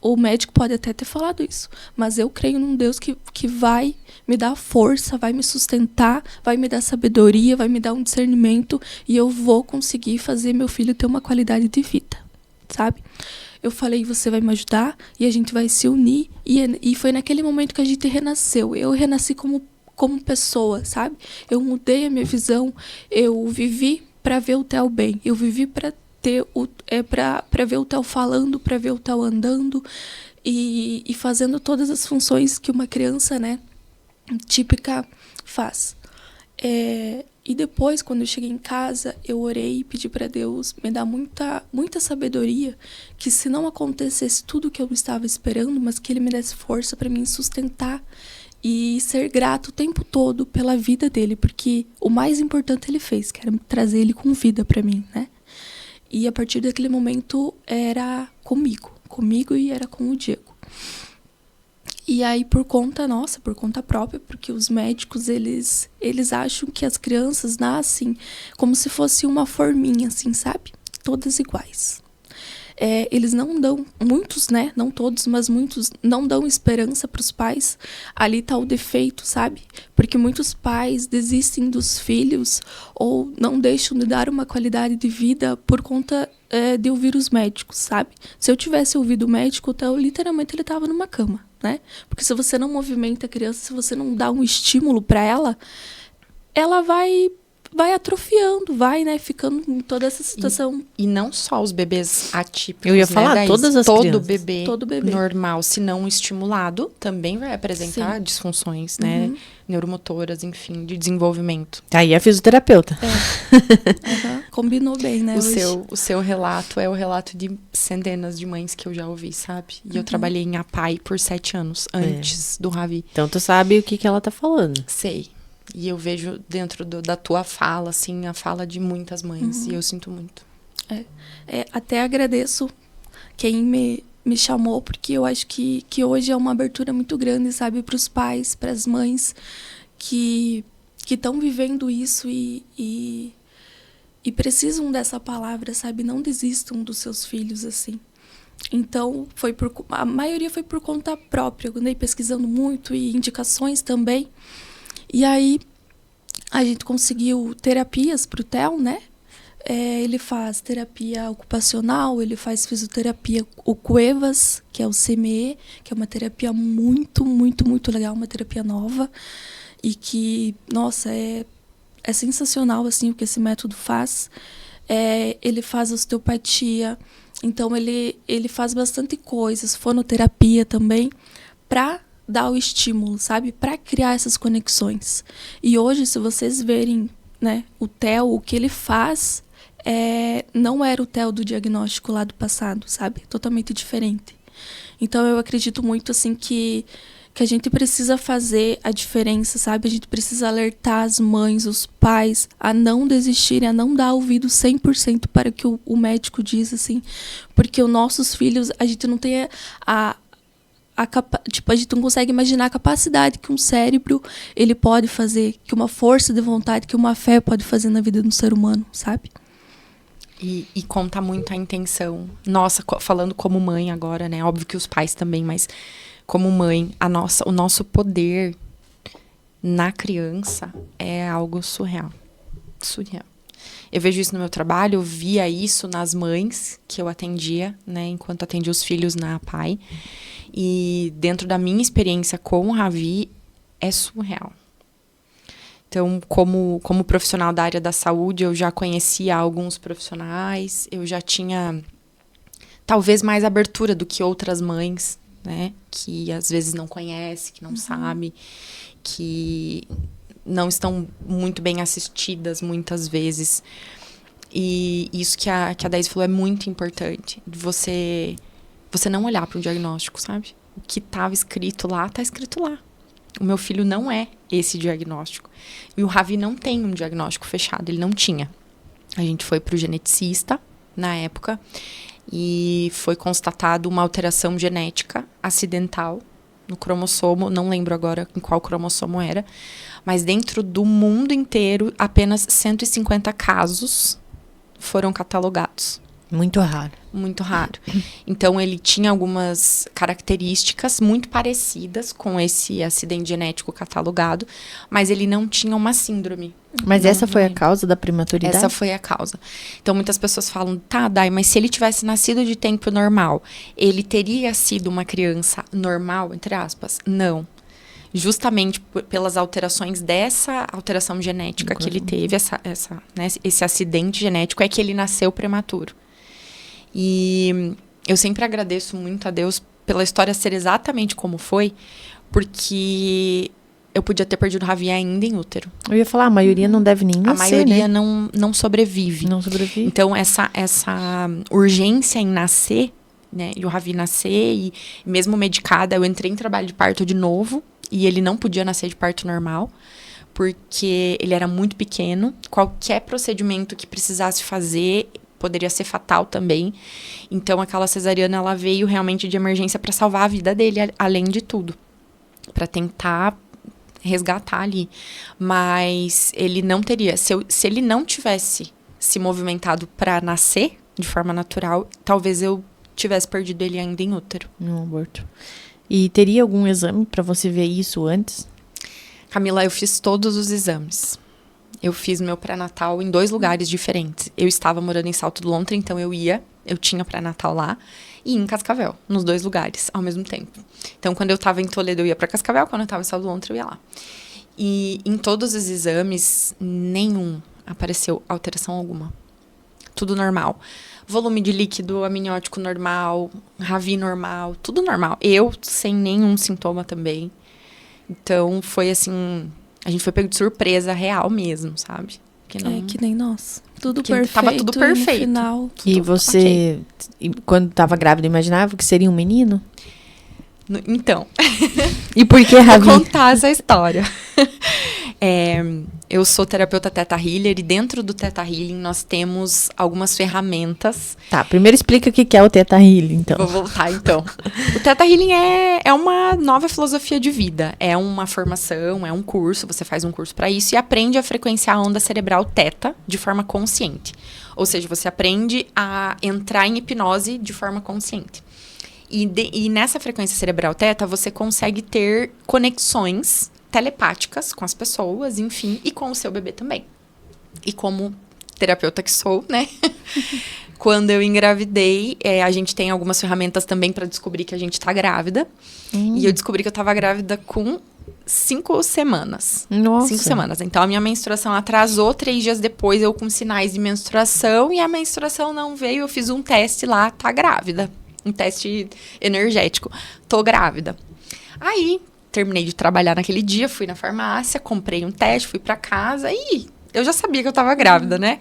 O médico pode até ter falado isso, mas eu creio num Deus que vai me dar força, vai me sustentar, vai me dar sabedoria, vai me dar um discernimento e eu vou conseguir fazer meu filho ter uma qualidade de vida, sabe? Eu falei, você vai me ajudar e a gente vai se unir. E foi naquele momento que a gente renasceu. Eu renasci como pessoa, sabe? Eu mudei a minha visão, eu vivi para ver o Theo bem, eu vivi para para ver o Theo falando, para ver o Theo andando e fazendo todas as funções que uma criança, né, típica faz. E depois, quando eu cheguei em casa, eu orei e pedi para Deus me dar muita sabedoria, que se não acontecesse tudo que eu estava esperando, mas que Ele me desse força para me sustentar e ser grato o tempo todo pela vida dele, porque o mais importante Ele fez, que era trazer ele com vida para mim, né? E a partir daquele momento era comigo e era com o Diego. E aí, por conta própria, porque os médicos, eles acham que as crianças nascem como se fosse uma forminha, assim, sabe? Todas iguais. Eles não dão, muitos, né? Não todos, mas muitos não dão esperança para os pais. Ali tá o defeito, sabe? Porque muitos pais desistem dos filhos ou não deixam de dar uma qualidade de vida por conta de ouvir os médicos, sabe? Se eu tivesse ouvido o médico, então, literalmente ele estava numa cama, né? Porque se você não movimenta a criança, se você não dá um estímulo para ela vai atrofiando, né, ficando em toda essa situação. E não só os bebês atípicos, eu ia falar, né, todas as crianças. Todo bebê normal, se não estimulado, também vai apresentar disfunções, né, neuromotoras, enfim, de desenvolvimento. Aí a fisioterapeuta. Combinou bem, né? O seu relato é o relato de centenas de mães que eu já ouvi, sabe? E eu trabalhei em APAI por 7 anos, antes do Ravi. Então tu sabe o que ela tá falando. Sei. E eu vejo dentro da tua fala, assim, a fala de muitas mães. E eu sinto muito. Até agradeço quem me chamou, porque eu acho que hoje é uma abertura muito grande, sabe? Para os pais, para as mães que estão vivendo isso e precisam dessa palavra, sabe? Não desistam dos seus filhos, assim. Então, a maioria foi por conta própria. Eu andei pesquisando muito e indicações também. E aí, a gente conseguiu terapias para o Theo, né? Ele faz terapia ocupacional, ele faz fisioterapia, o Cuevas, que é o CME, que é uma terapia muito, muito, muito legal, uma terapia nova. E que, nossa, é sensacional, assim, o que esse método faz. Ele faz osteopatia, então ele faz bastante coisas, fonoterapia também, para dar o estímulo, sabe? Para criar essas conexões. E hoje, se vocês verem, né, o Theo, o que ele faz, não era o Theo do diagnóstico lá do passado, sabe? Totalmente diferente. Então, eu acredito muito, assim, que a gente precisa fazer a diferença, sabe? A gente precisa alertar as mães, os pais, a não desistirem, a não dar ouvido 100% para o que o médico diz, assim. Porque os nossos filhos, a gente não tem a gente não consegue imaginar a capacidade que um cérebro ele pode fazer, que uma força de vontade, que uma fé pode fazer na vida de um ser humano, sabe? E conta muito a intenção. Nossa, falando como mãe agora, né? Óbvio que os pais também, mas como mãe, o nosso poder na criança é algo surreal. Surreal. Eu vejo isso no meu trabalho, eu via isso nas mães que eu atendia, né? Enquanto atendia os filhos na APAI. E dentro da minha experiência com o Ravi, é surreal. Então, como profissional da área da saúde, eu já conhecia alguns profissionais, eu já tinha talvez mais abertura do que outras mães, né? Que às vezes não conhecem, que não sabem, que não estão muito bem assistidas muitas vezes. E isso que a Daisy falou é muito importante. Você não olhar para o diagnóstico, sabe? O que estava escrito lá, está escrito lá. O meu filho não é esse diagnóstico. E o Ravi não tem um diagnóstico fechado, ele não tinha. A gente foi para o geneticista, na época, e foi constatado uma alteração genética acidental no cromossomo, não lembro agora em qual cromossomo era, mas dentro do mundo inteiro, apenas 150 casos foram catalogados. Muito raro. Muito raro. Então, ele tinha algumas características muito parecidas com esse acidente genético catalogado, mas ele não tinha uma síndrome. Mas essa foi a causa da prematuridade? Essa foi a causa. Então, muitas pessoas falam, tá, Dai, mas se ele tivesse nascido de tempo normal, ele teria sido uma criança normal, entre aspas? Não. Justamente pelas alterações dessa alteração genética que ele teve, esse acidente genético, é que ele nasceu prematuro. E eu sempre agradeço muito a Deus pela história ser exatamente como foi, porque eu podia ter perdido o Ravi ainda em útero. Eu ia falar, a maioria não deve nem nascer, A maioria né? não sobrevive. Não sobrevive. Então, essa urgência em nascer, né? E o Ravi nascer, e mesmo medicada, eu entrei em trabalho de parto de novo, e ele não podia nascer de parto normal, porque ele era muito pequeno. Qualquer procedimento que precisasse fazer poderia ser fatal também. Então, aquela cesariana, ela veio realmente de emergência para salvar a vida dele, além de tudo. Para tentar resgatar ali. Mas ele não teria... Se ele não tivesse se movimentado para nascer de forma natural, talvez eu tivesse perdido ele ainda em útero. No aborto. E teria algum exame para você ver isso antes? Camila, eu fiz todos os exames. Eu fiz meu pré-natal em 2 lugares diferentes. Eu estava morando em Salto do Lontra, então eu tinha pré-natal lá, e em Cascavel, nos 2 lugares, ao mesmo tempo. Então, quando eu estava em Toledo, eu ia para Cascavel, quando eu estava em Salto do Lontra, eu ia lá. E em todos os exames, nenhum apareceu alteração alguma. Tudo normal. Volume de líquido amniótico normal, Ravi normal, tudo normal. Eu sem nenhum sintoma também. Então, foi assim... A gente foi pego de surpresa real mesmo, sabe? Que nem nós. Tudo que perfeito. Tava tudo perfeito. No final, E você, quando estava grávida, imaginava que seria um menino? Então. E por que, Ravi? Vou contar essa história. Eu sou terapeuta Theta Healer, e dentro do Theta Healing nós temos algumas ferramentas. Tá, primeiro explica o que é o Theta Healing, então. Vou voltar, então. O Theta Healing é uma nova filosofia de vida. É uma formação, é um curso, você faz um curso para isso e aprende a frequenciar a onda cerebral Theta de forma consciente. Ou seja, você aprende a entrar em hipnose de forma consciente. E nessa frequência cerebral Theta, você consegue ter conexões telepáticas com as pessoas, enfim, e com o seu bebê também. E como terapeuta que sou, né? Quando eu engravidei, a gente tem algumas ferramentas também para descobrir que a gente tá grávida. E eu descobri que eu tava grávida com 5 semanas. Nossa. 5 semanas. Então, a minha menstruação atrasou. 3 dias depois, eu com sinais de menstruação. E a menstruação não veio. Eu fiz um teste lá, tá grávida. Um teste energético. Tô grávida. Aí, terminei de trabalhar naquele dia, fui na farmácia, comprei um teste, fui pra casa e eu já sabia que eu tava grávida, né?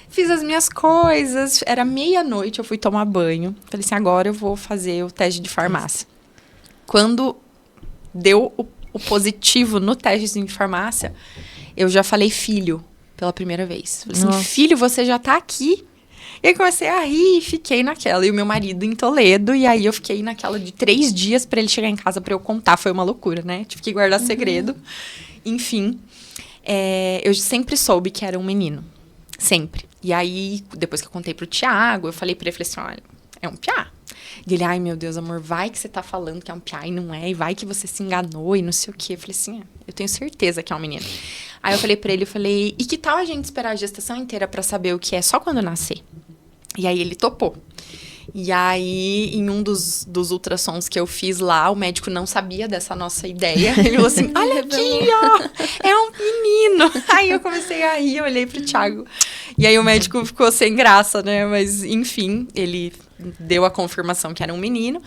Fiz as minhas coisas, era 12:00, eu fui tomar banho. Falei assim, agora eu vou fazer o teste de farmácia. Quando deu o positivo no teste de farmácia, eu já falei filho pela primeira vez. Falei assim, filho, você já tá aqui? E aí comecei a rir e fiquei naquela. E o meu marido em Toledo. E aí eu fiquei naquela de 3 dias pra ele chegar em casa pra eu contar. Foi uma loucura, né? Tive que guardar segredo. Enfim. Eu sempre soube que era um menino. Sempre. E aí, depois que eu contei pro Thiago, eu falei pra ele, falei assim, olha, é um piá. E ele, ai meu Deus, amor, vai que você tá falando que é um piá e não é. E vai que você se enganou e não sei o quê. Eu falei assim, eu tenho certeza que é um menino. Aí eu falei pra ele, e que tal a gente esperar a gestação inteira pra saber o que é só quando nascer? E aí ele topou. E aí, em um dos ultrassons que eu fiz lá, o médico não sabia dessa nossa ideia. Ele falou assim, olha aqui, ó, é um menino. Aí eu comecei a rir, eu olhei pro Thiago. E aí o médico ficou sem graça, né? Mas, enfim, ele deu a confirmação que era um menino.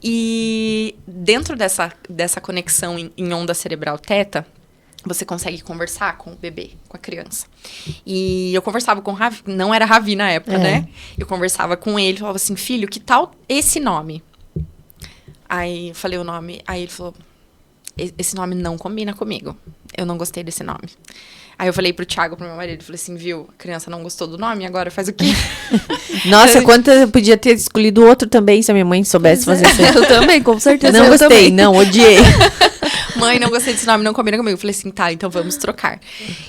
E dentro dessa conexão em onda cerebral Theta, você consegue conversar com o bebê, com a criança. E eu conversava com o Ravi, não era Ravi na época, né? Eu conversava com ele, falava assim, filho, que tal esse nome? Aí eu falei o nome, aí ele falou, esse nome não combina comigo. Eu não gostei desse nome. Aí eu falei pro Thiago, pro meu marido, falei assim, viu, a criança não gostou do nome, agora faz o quê? Nossa, quanto eu podia ter escolhido outro também, se a minha mãe soubesse fazer isso. Eu também, com certeza. Não gostei, não, odiei. Mãe, não gostei desse nome, não combina comigo. Eu falei assim, tá, então vamos trocar.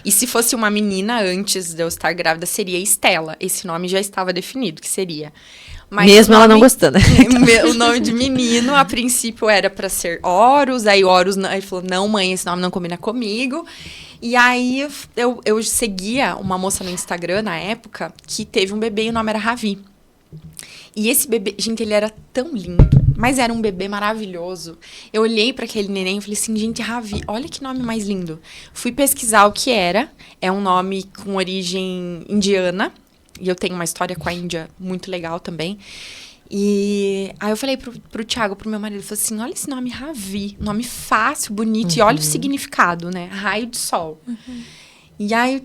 E se fosse uma menina antes de eu estar grávida, seria Estela. Esse nome já estava definido, que seria. Mas mesmo ela não gostando. O nome de menino, a princípio, era pra ser Horus. Aí Horus aí falou, não, mãe, esse nome não combina comigo. E aí eu seguia uma moça no Instagram, na época, que teve um bebê e o nome era Ravi. E esse bebê, gente, ele era tão lindo, mas era um bebê maravilhoso. Eu olhei para aquele neném e falei assim, gente, Ravi, olha que nome mais lindo. Fui pesquisar o que era. É um nome com origem indiana. E eu tenho uma história com a Índia muito legal também. E aí eu falei pro Thiago, pro meu marido, falei assim, olha esse nome Ravi, nome fácil, bonito, e olha o significado, né? Raio de sol. E aí,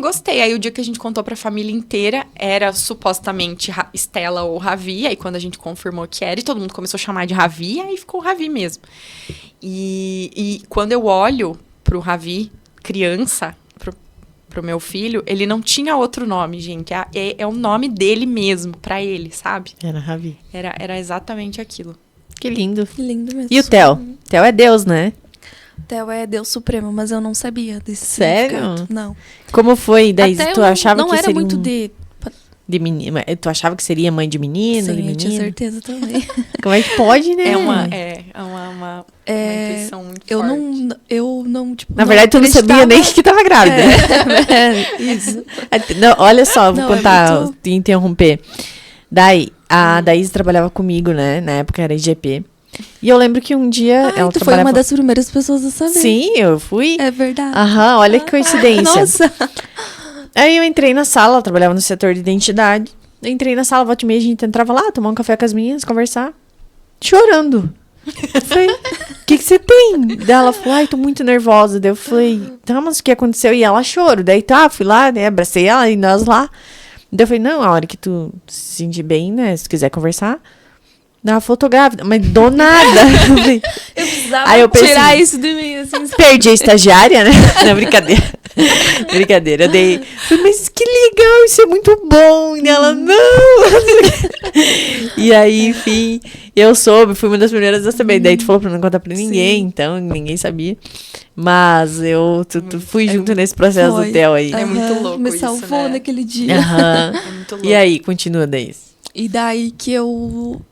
gostei. Aí o dia que a gente contou pra família inteira, era supostamente Estela ou Ravi, aí quando a gente confirmou que era, e todo mundo começou a chamar de Ravi, aí ficou Ravi mesmo. E quando eu olho pro Ravi, criança, pro meu filho, ele não tinha outro nome, gente. É o nome dele mesmo, pra ele, sabe? Era Ravi. Era exatamente aquilo. Que lindo. Que lindo mesmo. E o Theo? Theo é Deus, né? Theo é Deus Supremo, mas eu não sabia desse Sério? significado. Não. Como foi? Daí Até tu eu achava não que era seria muito de menina? Tu achava que seria mãe de menino, de Sim, eu tinha menina? certeza também. Como é que pode, né? É uma intuição muito forte. Eu não, tipo, Na verdade, tu não sabia nem que tava grávida. Isso. Não, olha só, vou Não, é contar, muito- te interromper. Daí, a Daís trabalhava comigo, né? Na época era IGP. E eu lembro que um dia ela tu foi trabalhava... uma das primeiras pessoas a saber. Sim, eu fui. É verdade. Aham, olha que coincidência. Nossa. Aí eu entrei na sala, ela trabalhava no setor de identidade. Eu entrei na sala, volta e meia, a gente entrava lá, tomar um café com as meninas, conversar. Chorando. Eu falei, o que você tem? Daí ela falou, ai, tô muito nervosa. Daí eu falei, tá, mas o que aconteceu? E ela chorou. Daí tá, fui lá, né, abracei ela e nós lá. Daí eu falei, não, a hora que tu se sentir bem, né, se quiser conversar. Ela falou, tô grávida, mas do nada. Eu falei, Eu precisava aí eu pensei, tirar isso de mim, assim. perdi a estagiária, né? Não, brincadeira. Brincadeira. Eu dei. Falei, mas que legal, isso é muito bom. E ela, não. E aí, enfim, eu soube, fui uma das primeiras a saber. Daí tu falou pra não contar pra ninguém, então ninguém sabia. Mas tu fui junto nesse processo do Theo aí. É muito louco Me isso, salvou né? naquele dia. Aham. É muito louco. E aí, continua daí. E daí que eu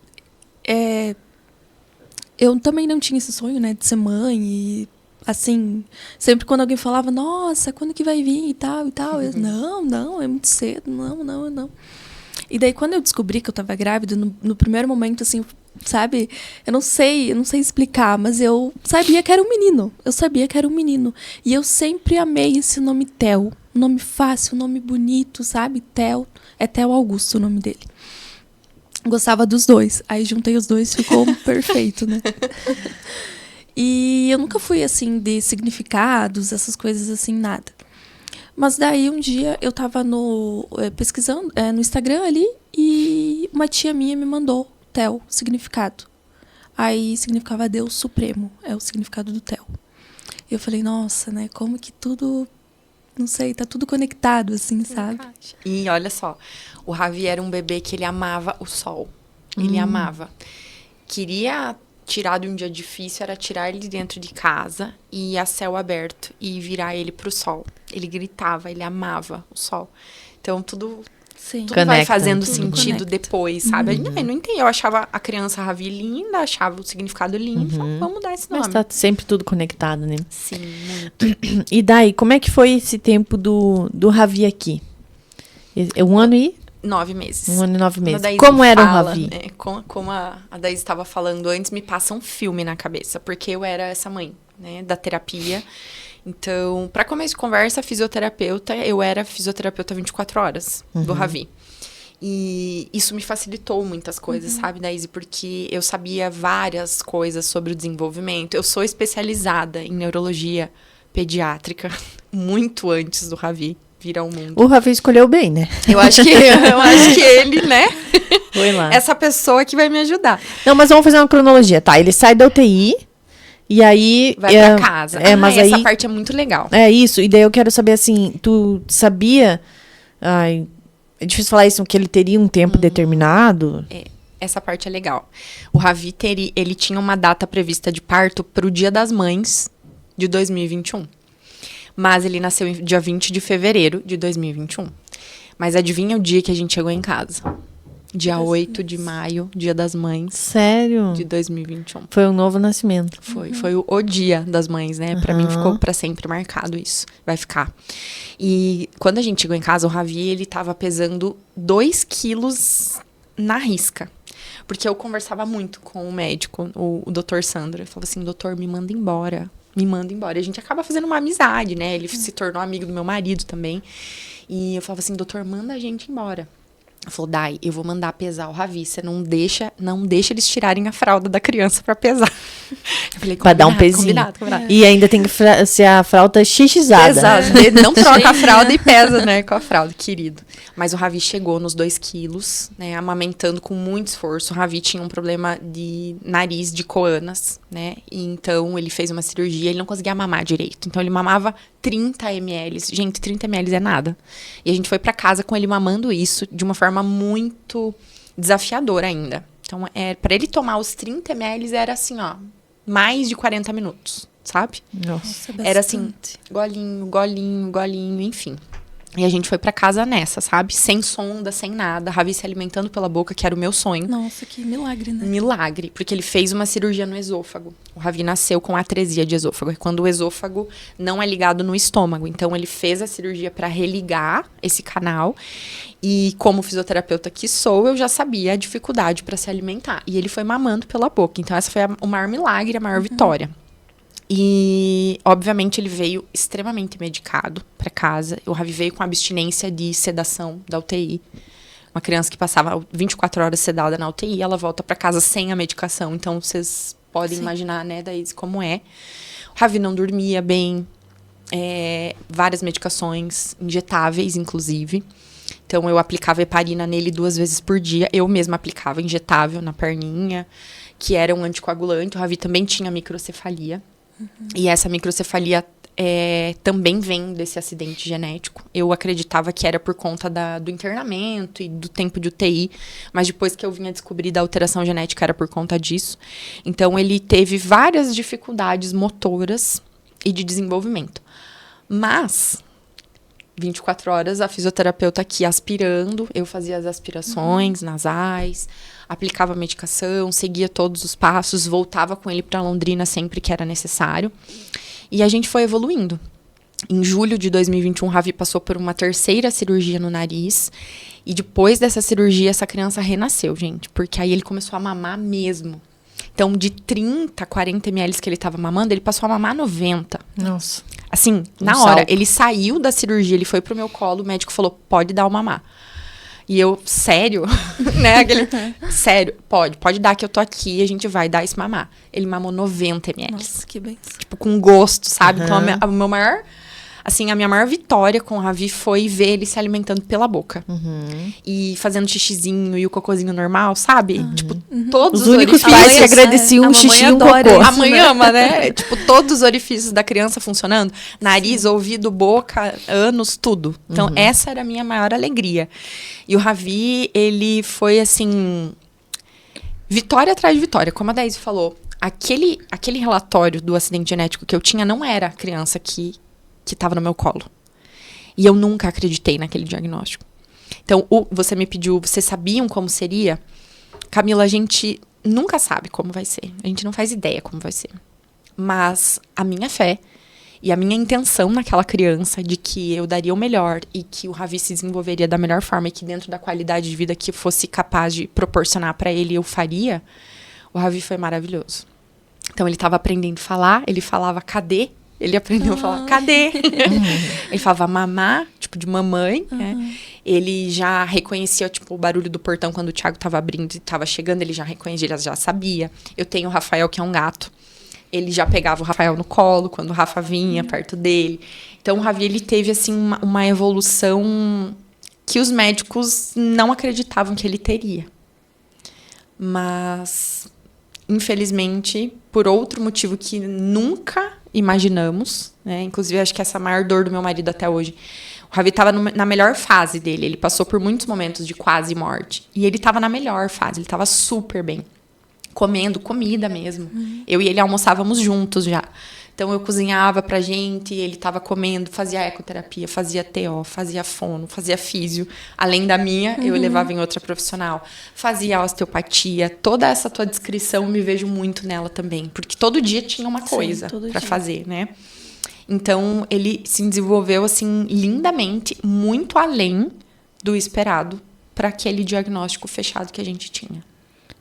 também não tinha esse sonho, né, de ser mãe e, assim, sempre quando alguém falava, nossa, quando que vai vir e tal, eu, não, é muito cedo, não. E daí quando eu descobri que eu tava grávida, no primeiro momento, assim, sabe, eu não sei explicar, mas eu sabia que era um menino. E eu sempre amei esse nome Theo, um nome fácil, um nome bonito, sabe, Theo, é Theo Augusto o nome dele. Gostava dos dois. Aí juntei os dois, ficou perfeito, né? E eu nunca fui, assim, de significados, essas coisas assim, nada. Mas daí, um dia, eu tava pesquisando no Instagram ali, e uma tia minha me mandou Theo, significado. Aí significava Deus Supremo, é o significado do Theo. E eu falei, nossa, né, como que tudo... Não sei, tá tudo conectado, assim, sabe? E olha só, o Ravi era um bebê que ele amava o sol. Ele amava. Queria tirar de um dia difícil, era tirar ele dentro de casa e ir a céu aberto e virar ele pro sol. Ele gritava, ele amava o sol. Então, tudo Sim. vai Conecta. fazendo Tudo sentido conecta. depois, sabe? Eu não entendi. Eu achava a criança Ravi linda, achava o significado lindo. Falei, vamos mudar esse nome. Mas tá sempre tudo conectado, né? Sim, muito. E daí, como é que foi esse tempo do Ravi aqui? 1 ano e 9 meses. 1 ano e 9 Quando meses. a Daisy Como era o fala, Ravi? né, como a Daisy estava falando antes, me passa um filme na cabeça, porque eu era essa mãe, né, da terapia. Então, para começo de conversa, fisioterapeuta, eu era fisioterapeuta 24 horas do Ravi. E isso me facilitou muitas coisas, sabe, Daisy? Porque eu sabia várias coisas sobre o desenvolvimento. Eu sou especializada em neurologia pediátrica muito antes do Ravi vir ao mundo. O Ravi escolheu bem, né? Eu acho que ele, né? Foi lá. Essa pessoa que vai me ajudar. Não, mas vamos fazer uma cronologia. Tá, ele sai da UTI e aí... Vai pra casa. Mas essa aí... parte é muito legal. É isso. E daí eu quero saber, assim, tu sabia... Ai, é difícil falar isso, que ele teria um tempo determinado. Essa parte é legal. O Ravi, ele tinha uma data prevista de parto pro Dia das Mães de 2021. Mas ele nasceu dia 20 de fevereiro de 2021. Mas adivinha o dia que a gente chegou em casa? Dia 8 de maio, Dia das Mães Sério? de 2021. Foi um novo nascimento. Foi o Dia das Mães, né? Pra mim ficou pra sempre marcado isso. Vai ficar. E quando a gente chegou em casa, o Ravi, ele tava pesando 2 quilos na risca. Porque eu conversava muito com o médico, o doutor Sandro. Ele falava assim, doutor, me manda embora. me manda embora. E a gente acaba fazendo uma amizade, né? Ele se tornou amigo do meu marido também. E eu falava assim, doutor, manda a gente embora. Ele falou, Dai, eu vou mandar pesar o Ravi. Você não deixa eles tirarem a fralda da criança pra pesar. Eu falei, pra dar um pezinho. Combinado. E ainda tem que ser a fralda xixizada. Exato. Não troca a fralda e pesa, né, com a fralda, querido. Mas o Ravi chegou nos 2 quilos, né, amamentando com muito esforço. O Ravi tinha um problema de nariz, de coanas, né, e então ele fez uma cirurgia, ele não conseguia mamar direito. Então ele mamava 30 ml. Gente, 30 ml é nada. E a gente foi pra casa com ele mamando isso de uma forma muito desafiadora ainda. Então, pra ele tomar os 30 ml era assim, ó, mais de 40 minutos, sabe? Nossa, era assim, golinho, golinho, golinho, enfim. E a gente foi pra casa nessa, sabe? Sem sonda, sem nada. Ravi se alimentando pela boca, que era o meu sonho. Nossa, que milagre, né? Milagre, porque ele fez uma cirurgia no esôfago. O Ravi nasceu com atresia de esôfago, é quando o esôfago não é ligado no estômago. Então, ele fez a cirurgia para religar esse canal. E como fisioterapeuta que sou, eu já sabia a dificuldade para se alimentar. E ele foi mamando pela boca. Então, essa foi o maior milagre, a maior vitória. E, obviamente, ele veio extremamente medicado para casa. O Ravi veio com abstinência de sedação da UTI. Uma criança que passava 24 horas sedada na UTI, ela volta para casa sem a medicação. Então, vocês podem imaginar, né, Daís, como é. O Ravi não dormia bem. Várias medicações, injetáveis, inclusive. Então, eu aplicava heparina nele 2 vezes por dia. Eu mesma aplicava injetável na perninha, que era um anticoagulante. O Ravi também tinha microcefalia. E essa microcefalia também vem desse acidente genético. Eu acreditava que era por conta do internamento e do tempo de UTI, mas depois que eu vim a descobrir da alteração genética era por conta disso. Então, ele teve várias dificuldades motoras e de desenvolvimento. Mas 24 horas a fisioterapeuta aqui aspirando, eu fazia as aspirações nasais, aplicava a medicação, seguia todos os passos, voltava com ele para Londrina sempre que era necessário. E a gente foi evoluindo. Em julho de 2021, o Ravi passou por uma 3ª cirurgia no nariz. E depois dessa cirurgia, essa criança renasceu, gente. Porque aí ele começou a mamar mesmo. Então, de 30, 40 ml que ele estava mamando, ele passou a mamar 90. Nossa. Assim, na hora. Ele saiu da cirurgia, ele foi pro meu colo, o médico falou, pode dar o mamar. E eu, sério? Né? Sério, pode dar que eu tô aqui e a gente vai dar esse mamar. Ele mamou 90 ml. Nossa, que bem. Tipo, com gosto, sabe? Então, a minha maior vitória com o Ravi foi ver ele se alimentando pela boca. E fazendo xixizinho e o cocôzinho normal, sabe? Tipo, todos os únicos orifícios. pais que agradeciam um xixi e um cocô. A mãe ama, né? Tipo, todos os orifícios da criança funcionando. Nariz, ouvido, boca, ânus, tudo. Então, essa era a minha maior alegria. E o Ravi, ele foi, assim, vitória atrás de vitória. Como a Daisy falou, aquele relatório do acidente genético que eu tinha não era a criança que estava no meu colo. E eu nunca acreditei naquele diagnóstico. Então, você me pediu, vocês sabiam como seria? Camila, a gente nunca sabe como vai ser. A gente não faz ideia como vai ser. Mas a minha fé e a minha intenção naquela criança de que eu daria o melhor e que o Ravi se desenvolveria da melhor forma e que dentro da qualidade de vida que eu fosse capaz de proporcionar para ele, eu faria, o Ravi foi maravilhoso. Então, ele estava aprendendo a falar, ele falava, cadê? Ele aprendeu a falar, cadê? Ele falava mamá, tipo de mamãe, né? Ele já reconhecia, tipo, o barulho do portão quando o Thiago estava abrindo e estava chegando, ele já reconhecia, ele já sabia. Eu tenho o Rafael, que é um gato. Ele já pegava o Rafael no colo quando o Rafa vinha perto dele. Então, o Ravi, ele teve, assim, uma evolução que os médicos não acreditavam que ele teria. Mas, infelizmente, por outro motivo que nunca imaginamos, né? Inclusive, acho que essa é a maior dor do meu marido até hoje. O Ravi estava na melhor fase dele. Ele passou por muitos momentos de quase morte. E ele estava na melhor fase. Ele estava super bem. Comendo comida mesmo. Eu e ele almoçávamos juntos já. Então, eu cozinhava pra gente, ele estava comendo, fazia ecoterapia, fazia TO, fazia fono, fazia físio. Além da minha, eu levava em outra profissional. Fazia osteopatia. Toda essa tua descrição, eu me vejo muito nela também. Porque todo dia tinha uma coisa para fazer, né? Então, ele se desenvolveu, assim, lindamente, muito além do esperado para aquele diagnóstico fechado que a gente tinha.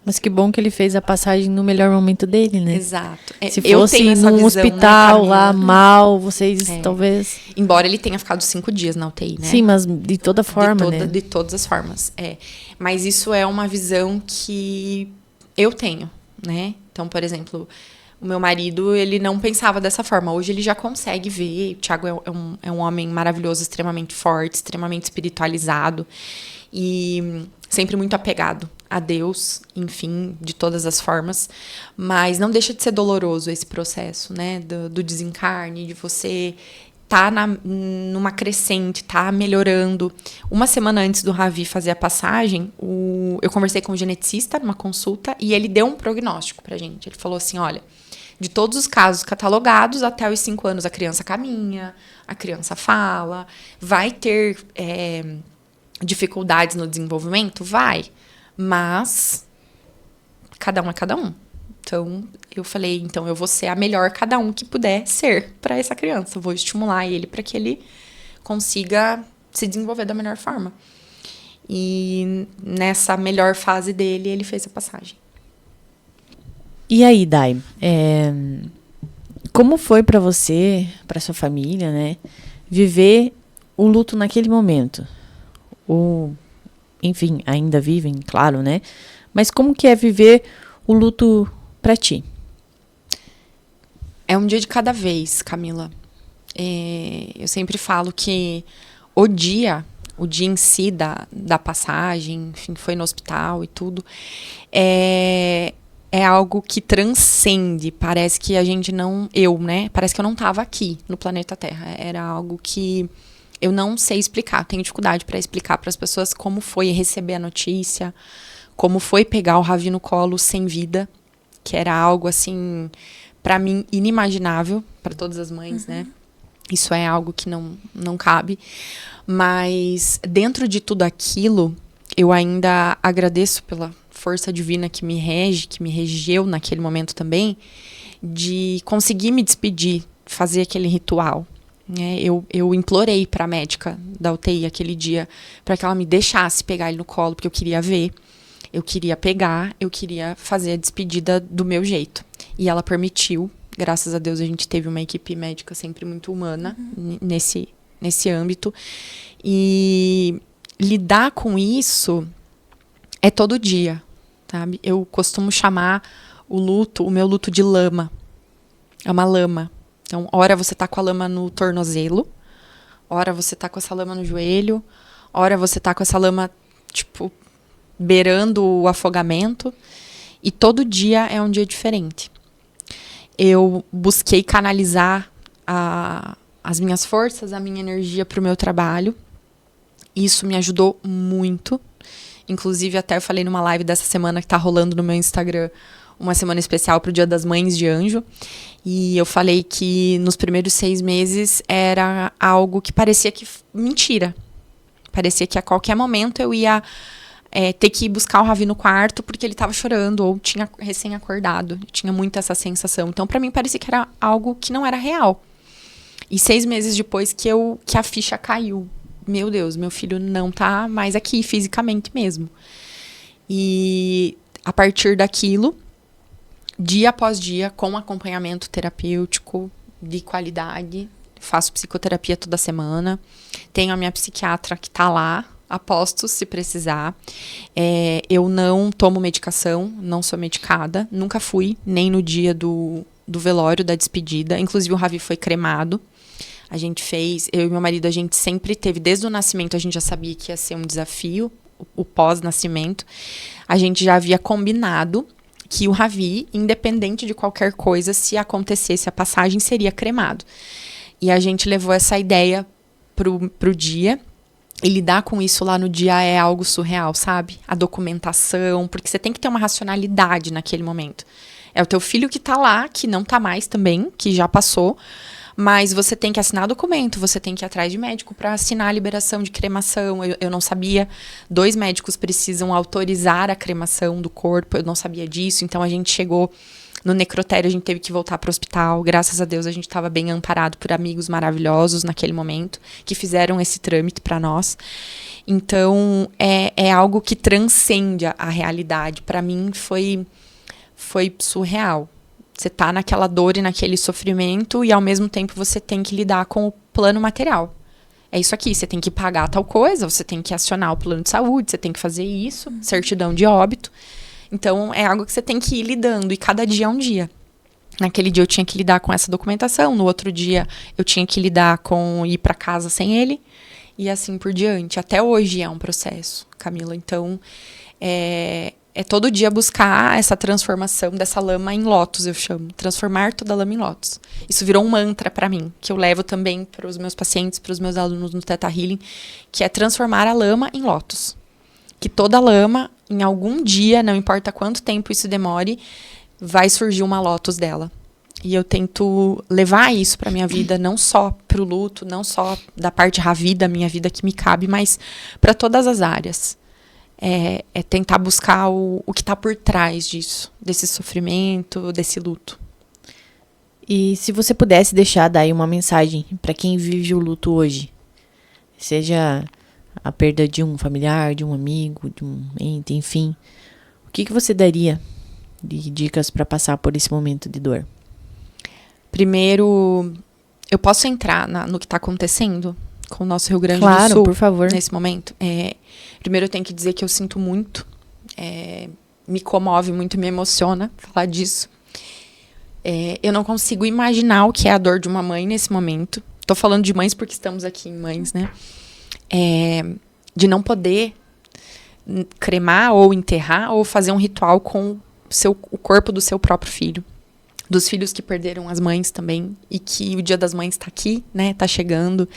Mas que bom que ele fez a passagem no melhor momento dele, né? Exato. Se Eu fosse tenho essa num visão, hospital né, lá, Camila? mal, vocês talvez... Embora ele tenha ficado 5 dias na UTI, né? Sim, mas de toda forma, né? De todas as formas, Mas isso é uma visão que eu tenho, né? Então, por exemplo, o meu marido, ele não pensava dessa forma. Hoje ele já consegue ver. O Thiago é um homem maravilhoso, extremamente forte, extremamente espiritualizado e sempre muito apegado a Deus, enfim, de todas as formas. Mas não deixa de ser doloroso esse processo, né? Do desencarne, de você tá numa crescente, tá melhorando. Uma semana antes do Ravi fazer a passagem, eu conversei com um geneticista numa consulta e ele deu um prognóstico pra gente. Ele falou assim, olha, de todos os casos catalogados, até os 5 anos a criança caminha, a criança fala, vai ter dificuldades no desenvolvimento? Vai. Mas cada um é cada um. Então, eu falei, então eu vou ser a melhor cada um que puder ser para essa criança. Eu vou estimular ele para que ele consiga se desenvolver da melhor forma. E nessa melhor fase dele, ele fez a passagem. E aí, Dai, como foi para você, para sua família, né, viver o luto naquele momento? Ou, enfim, ainda vivem, claro, né? Mas como que é viver o luto para ti? É um dia de cada vez, Camila. Eu sempre falo que o dia em si da passagem, enfim, foi no hospital e tudo, é algo que transcende. Parece que a gente não... né? Parece que eu não estava aqui no planeta Terra. Era algo que eu não sei explicar. Tenho dificuldade para explicar para as pessoas como foi receber a notícia, como foi pegar o Ravi no colo sem vida, que era algo, assim, para mim, inimaginável, para todas as mães, né? Isso é algo que não cabe. Mas, dentro de tudo aquilo, eu ainda agradeço pela força divina que me rege, que me regeu naquele momento também, de conseguir me despedir, fazer aquele ritual. Né? Eu implorei para a médica da UTI aquele dia para que ela me deixasse pegar ele no colo, porque eu queria ver, eu queria pegar, eu queria fazer a despedida do meu jeito. E ela permitiu. Graças a Deus a gente teve uma equipe médica sempre muito humana nesse âmbito. E lidar com isso é todo dia, sabe? Eu costumo chamar o meu luto de lama. É uma lama. Então, ora você tá com a lama no tornozelo, ora você tá com essa lama no joelho, ora você tá com essa lama, tipo, beirando o afogamento. E todo dia é um dia diferente. Eu busquei canalizar as minhas forças, a minha energia para o meu trabalho. Isso me ajudou muito. Inclusive, até eu falei numa live dessa semana que está rolando no meu Instagram, uma semana especial para o Dia das Mães de Anjo. E eu falei que nos primeiros 6 meses era algo que parecia que mentira. Parecia que a qualquer momento eu ia ter que ir buscar o Ravi no quarto porque ele estava chorando ou tinha recém-acordado. Tinha muito essa sensação. Então, para mim, parecia que era algo que não era real. E 6 meses depois que a ficha caiu. Meu Deus, meu filho não tá mais aqui, fisicamente mesmo. E a partir daquilo, dia após dia, com acompanhamento terapêutico de qualidade, faço psicoterapia toda semana. Tenho a minha psiquiatra que tá lá, aposto se precisar. Eu não tomo medicação, não sou medicada. Nunca fui, nem no dia do velório, da despedida. Inclusive, o Ravi foi cremado. A gente fez, eu e meu marido, a gente sempre teve, desde o nascimento, a gente já sabia que ia ser um desafio, o pós-nascimento. A gente já havia combinado que o Ravi, independente de qualquer coisa, se acontecesse a passagem, seria cremado. E a gente levou essa ideia pro dia. E lidar com isso lá no dia é algo surreal, sabe? A documentação, porque você tem que ter uma racionalidade naquele momento. É o teu filho que tá lá, que não tá mais também, que já passou, mas você tem que assinar documento, você tem que ir atrás de médico para assinar a liberação de cremação. Eu não sabia, 2 médicos precisam autorizar a cremação do corpo, eu não sabia disso, então a gente chegou No necrotério a gente teve que voltar para o hospital. Graças a Deus a gente estava bem amparado por amigos maravilhosos naquele momento, que fizeram esse trâmite para nós. Então, é algo que transcende a realidade. Para mim, foi surreal. Você tá naquela dor e naquele sofrimento e, ao mesmo tempo, você tem que lidar com o plano material. É isso aqui, você tem que pagar tal coisa, você tem que acionar o plano de saúde, você tem que fazer isso, certidão de óbito. Então, é algo que você tem que ir lidando, e cada dia é um dia. Naquele dia eu tinha que lidar com essa documentação, no outro dia eu tinha que lidar com ir para casa sem ele, e assim por diante. Até hoje é um processo, Camila. Então, é todo dia buscar essa transformação dessa lama em lótus, eu chamo. Transformar toda a lama em lótus. Isso virou um mantra para mim, que eu levo também para os meus pacientes, para os meus alunos no Theta Healing, que é transformar a lama em lótus. Que toda lama, em algum dia, não importa quanto tempo isso demore, vai surgir uma lótus dela. E eu tento levar isso para minha vida, não só para o luto, não só da parte ravi da minha vida que me cabe, mas para todas as áreas. É tentar buscar o que está por trás disso, desse sofrimento, desse luto. E se você pudesse deixar daí uma mensagem para quem vive o luto hoje, seja a perda de um familiar, de um amigo, de um ente, enfim, o que você daria de dicas para passar por esse momento de dor? Primeiro, eu posso entrar no que está acontecendo com o nosso Rio Grande do Sul? Claro, por favor. Nesse momento. Primeiro, eu tenho que dizer que eu sinto muito, me comove muito, me emociona falar disso. Eu não consigo imaginar o que é a dor de uma mãe nesse momento. Tô falando de mães porque estamos aqui em mães, né? De não poder cremar ou enterrar ou fazer um ritual com o corpo do seu próprio filho. Dos filhos que perderam as mães também, e que o Dia das Mães tá aqui, né, tá chegando,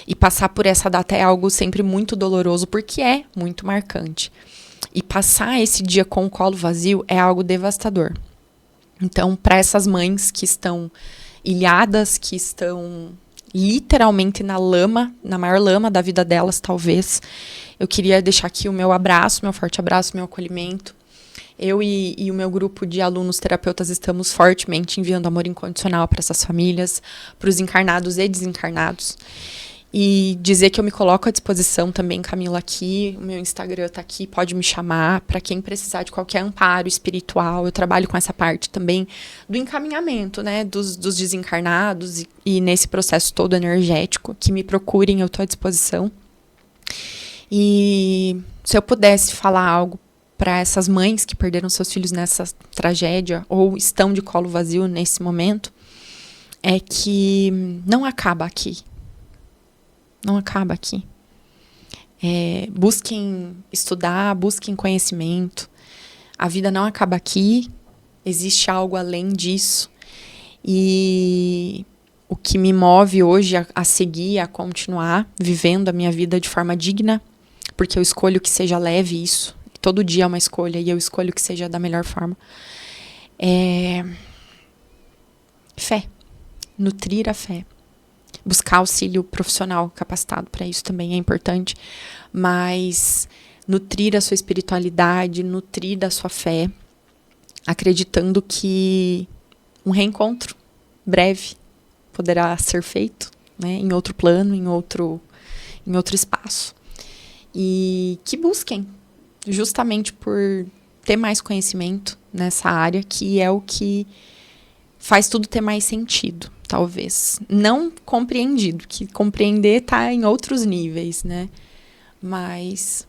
e passar por essa data é algo sempre muito doloroso, porque é muito marcante. E passar esse dia com o colo vazio é algo devastador. Então, para essas mães que estão ilhadas, que estão literalmente na lama, na maior lama da vida delas, talvez, eu queria deixar aqui o meu abraço, meu forte abraço, meu acolhimento. Eu e o meu grupo de alunos terapeutas estamos fortemente enviando amor incondicional para essas famílias, para os encarnados e desencarnados. E dizer que eu me coloco à disposição também, Camila, aqui. O meu Instagram está aqui, pode me chamar para quem precisar de qualquer amparo espiritual. Eu trabalho com essa parte também do encaminhamento, né, dos desencarnados e nesse processo todo energético. Que me procurem, eu estou à disposição. E se eu pudesse falar algo para essas mães que perderam seus filhos nessa tragédia ou estão de colo vazio nesse momento, é que não acaba aqui. Não acaba aqui. Busquem estudar, busquem conhecimento. A vida não acaba aqui. Existe algo além disso. E o que me move hoje a seguir, a continuar vivendo a minha vida de forma digna, porque eu escolho que seja leve isso. Todo dia é uma escolha e eu escolho que seja da melhor forma. Fé. Nutrir a fé. Buscar auxílio profissional capacitado para isso também é importante. Mas nutrir a sua espiritualidade, nutrir a sua fé, acreditando que um reencontro breve poderá ser feito, né, em outro plano, em outro espaço. E que busquem, justamente por ter mais conhecimento nessa área, que é o que faz tudo ter mais sentido, talvez. Não compreendido, que compreender está em outros níveis, né? Mas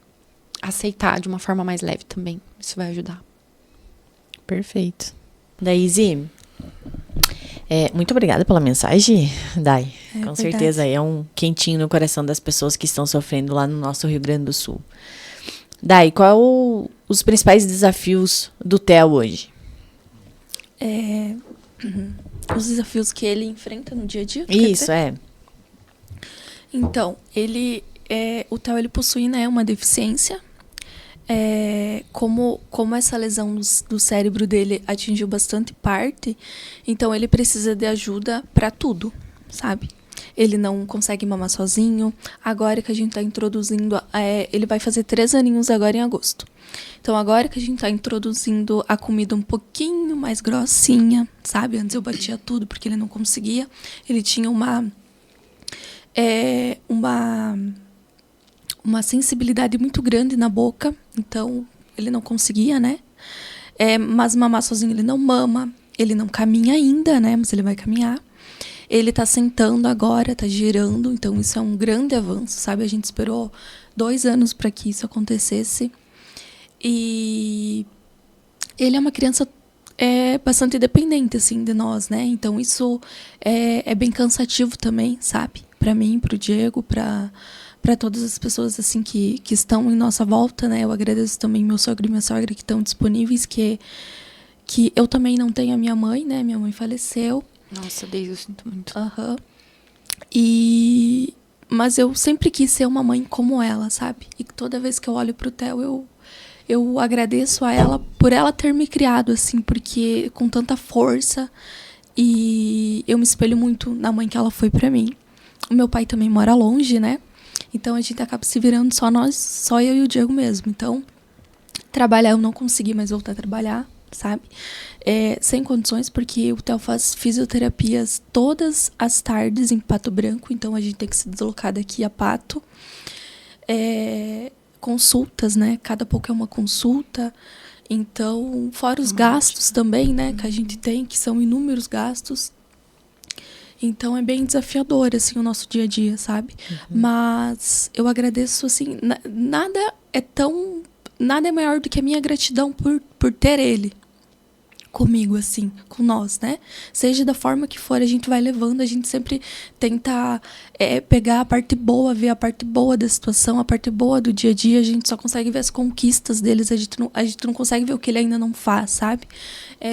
aceitar de uma forma mais leve também, isso vai ajudar. Perfeito. Daisy, muito obrigada pela mensagem, Dai. Com certeza é um quentinho no coração das pessoas que estão sofrendo lá no nosso Rio Grande do Sul. Dai, qual os principais desafios do Theo hoje? Os desafios que ele enfrenta no dia a dia? Isso, Então, o Theo ele possui, né, uma deficiência. Como essa lesão do cérebro dele atingiu bastante parte, então ele precisa de ajuda para tudo, sabe? Ele não consegue mamar sozinho. Agora que a gente tá introduzindo... ele vai fazer 3 aninhos agora em agosto. Então, agora que a gente tá introduzindo a comida um pouquinho mais grossinha, sabe? Antes eu batia tudo porque ele não conseguia. Ele tinha uma sensibilidade muito grande na boca. Então, ele não conseguia, né? Mas mamar sozinho ele não mama. Ele não caminha ainda, né? Mas ele vai caminhar. Ele tá sentando agora, tá girando. Então, isso é um grande avanço, sabe? A gente esperou 2 anos para que isso acontecesse. E ele é uma criança bastante dependente, assim, de nós, né? Então, isso é bem cansativo também, sabe? Para mim, pro Diego, para todas as pessoas, assim, que estão em nossa volta, né? Eu agradeço também meu sogro e minha sogra que estão disponíveis, que eu também não tenho a minha mãe, né? Minha mãe faleceu. Nossa, Deus, eu sinto muito. Mas eu sempre quis ser uma mãe como ela, sabe? E toda vez que eu olho pro Theo, eu agradeço a ela por ela ter me criado, assim, porque com tanta força. E eu me espelho muito na mãe que ela foi pra mim. O meu pai também mora longe, né? Então a gente acaba se virando só eu e o Diego mesmo. Então, trabalhar, eu não consegui mais voltar a trabalhar, sabe? Sem condições, porque o Theo faz fisioterapias todas as tardes em Pato Branco. Então a gente tem que se deslocar daqui a Pato. Consultas, né? Cada pouco é uma consulta. Então, fora os gastos também, né? Que a gente tem, que são inúmeros gastos. Então, é bem desafiador, assim, o nosso dia a dia, sabe? Mas eu agradeço, assim, nada é maior do que a minha gratidão por ter ele comigo, assim, com nós, né? Seja da forma que for, a gente vai levando, a gente sempre tenta pegar a parte boa, ver a parte boa da situação, a parte boa do dia a dia, a gente só consegue ver as conquistas deles, a gente não consegue ver o que ele ainda não faz, sabe?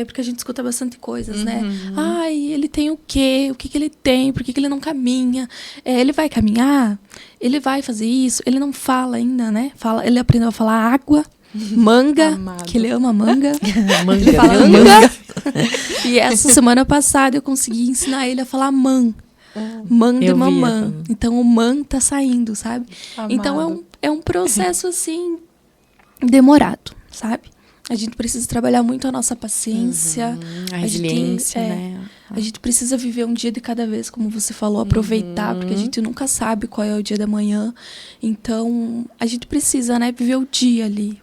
Porque a gente escuta bastante coisas, né? Ai, ele tem o quê? O que ele tem? Por que ele não caminha? Ele vai caminhar? Ele vai fazer isso? Ele não fala ainda, né? Ele aprendeu a falar água, manga, Amado. que ele ama manga. Manga, Ele fala manga. manga. E essa semana passada eu consegui ensinar ele a falar man. Man de Eu vi mamã. essa. Então o man tá saindo, sabe? Amado. Então é um processo assim demorado, sabe? A gente precisa trabalhar muito a nossa paciência. A resiliência, né? A gente precisa viver um dia de cada vez, como você falou, aproveitar, porque a gente nunca sabe qual é o dia da manhã. Então, a gente precisa, né, viver o dia ali.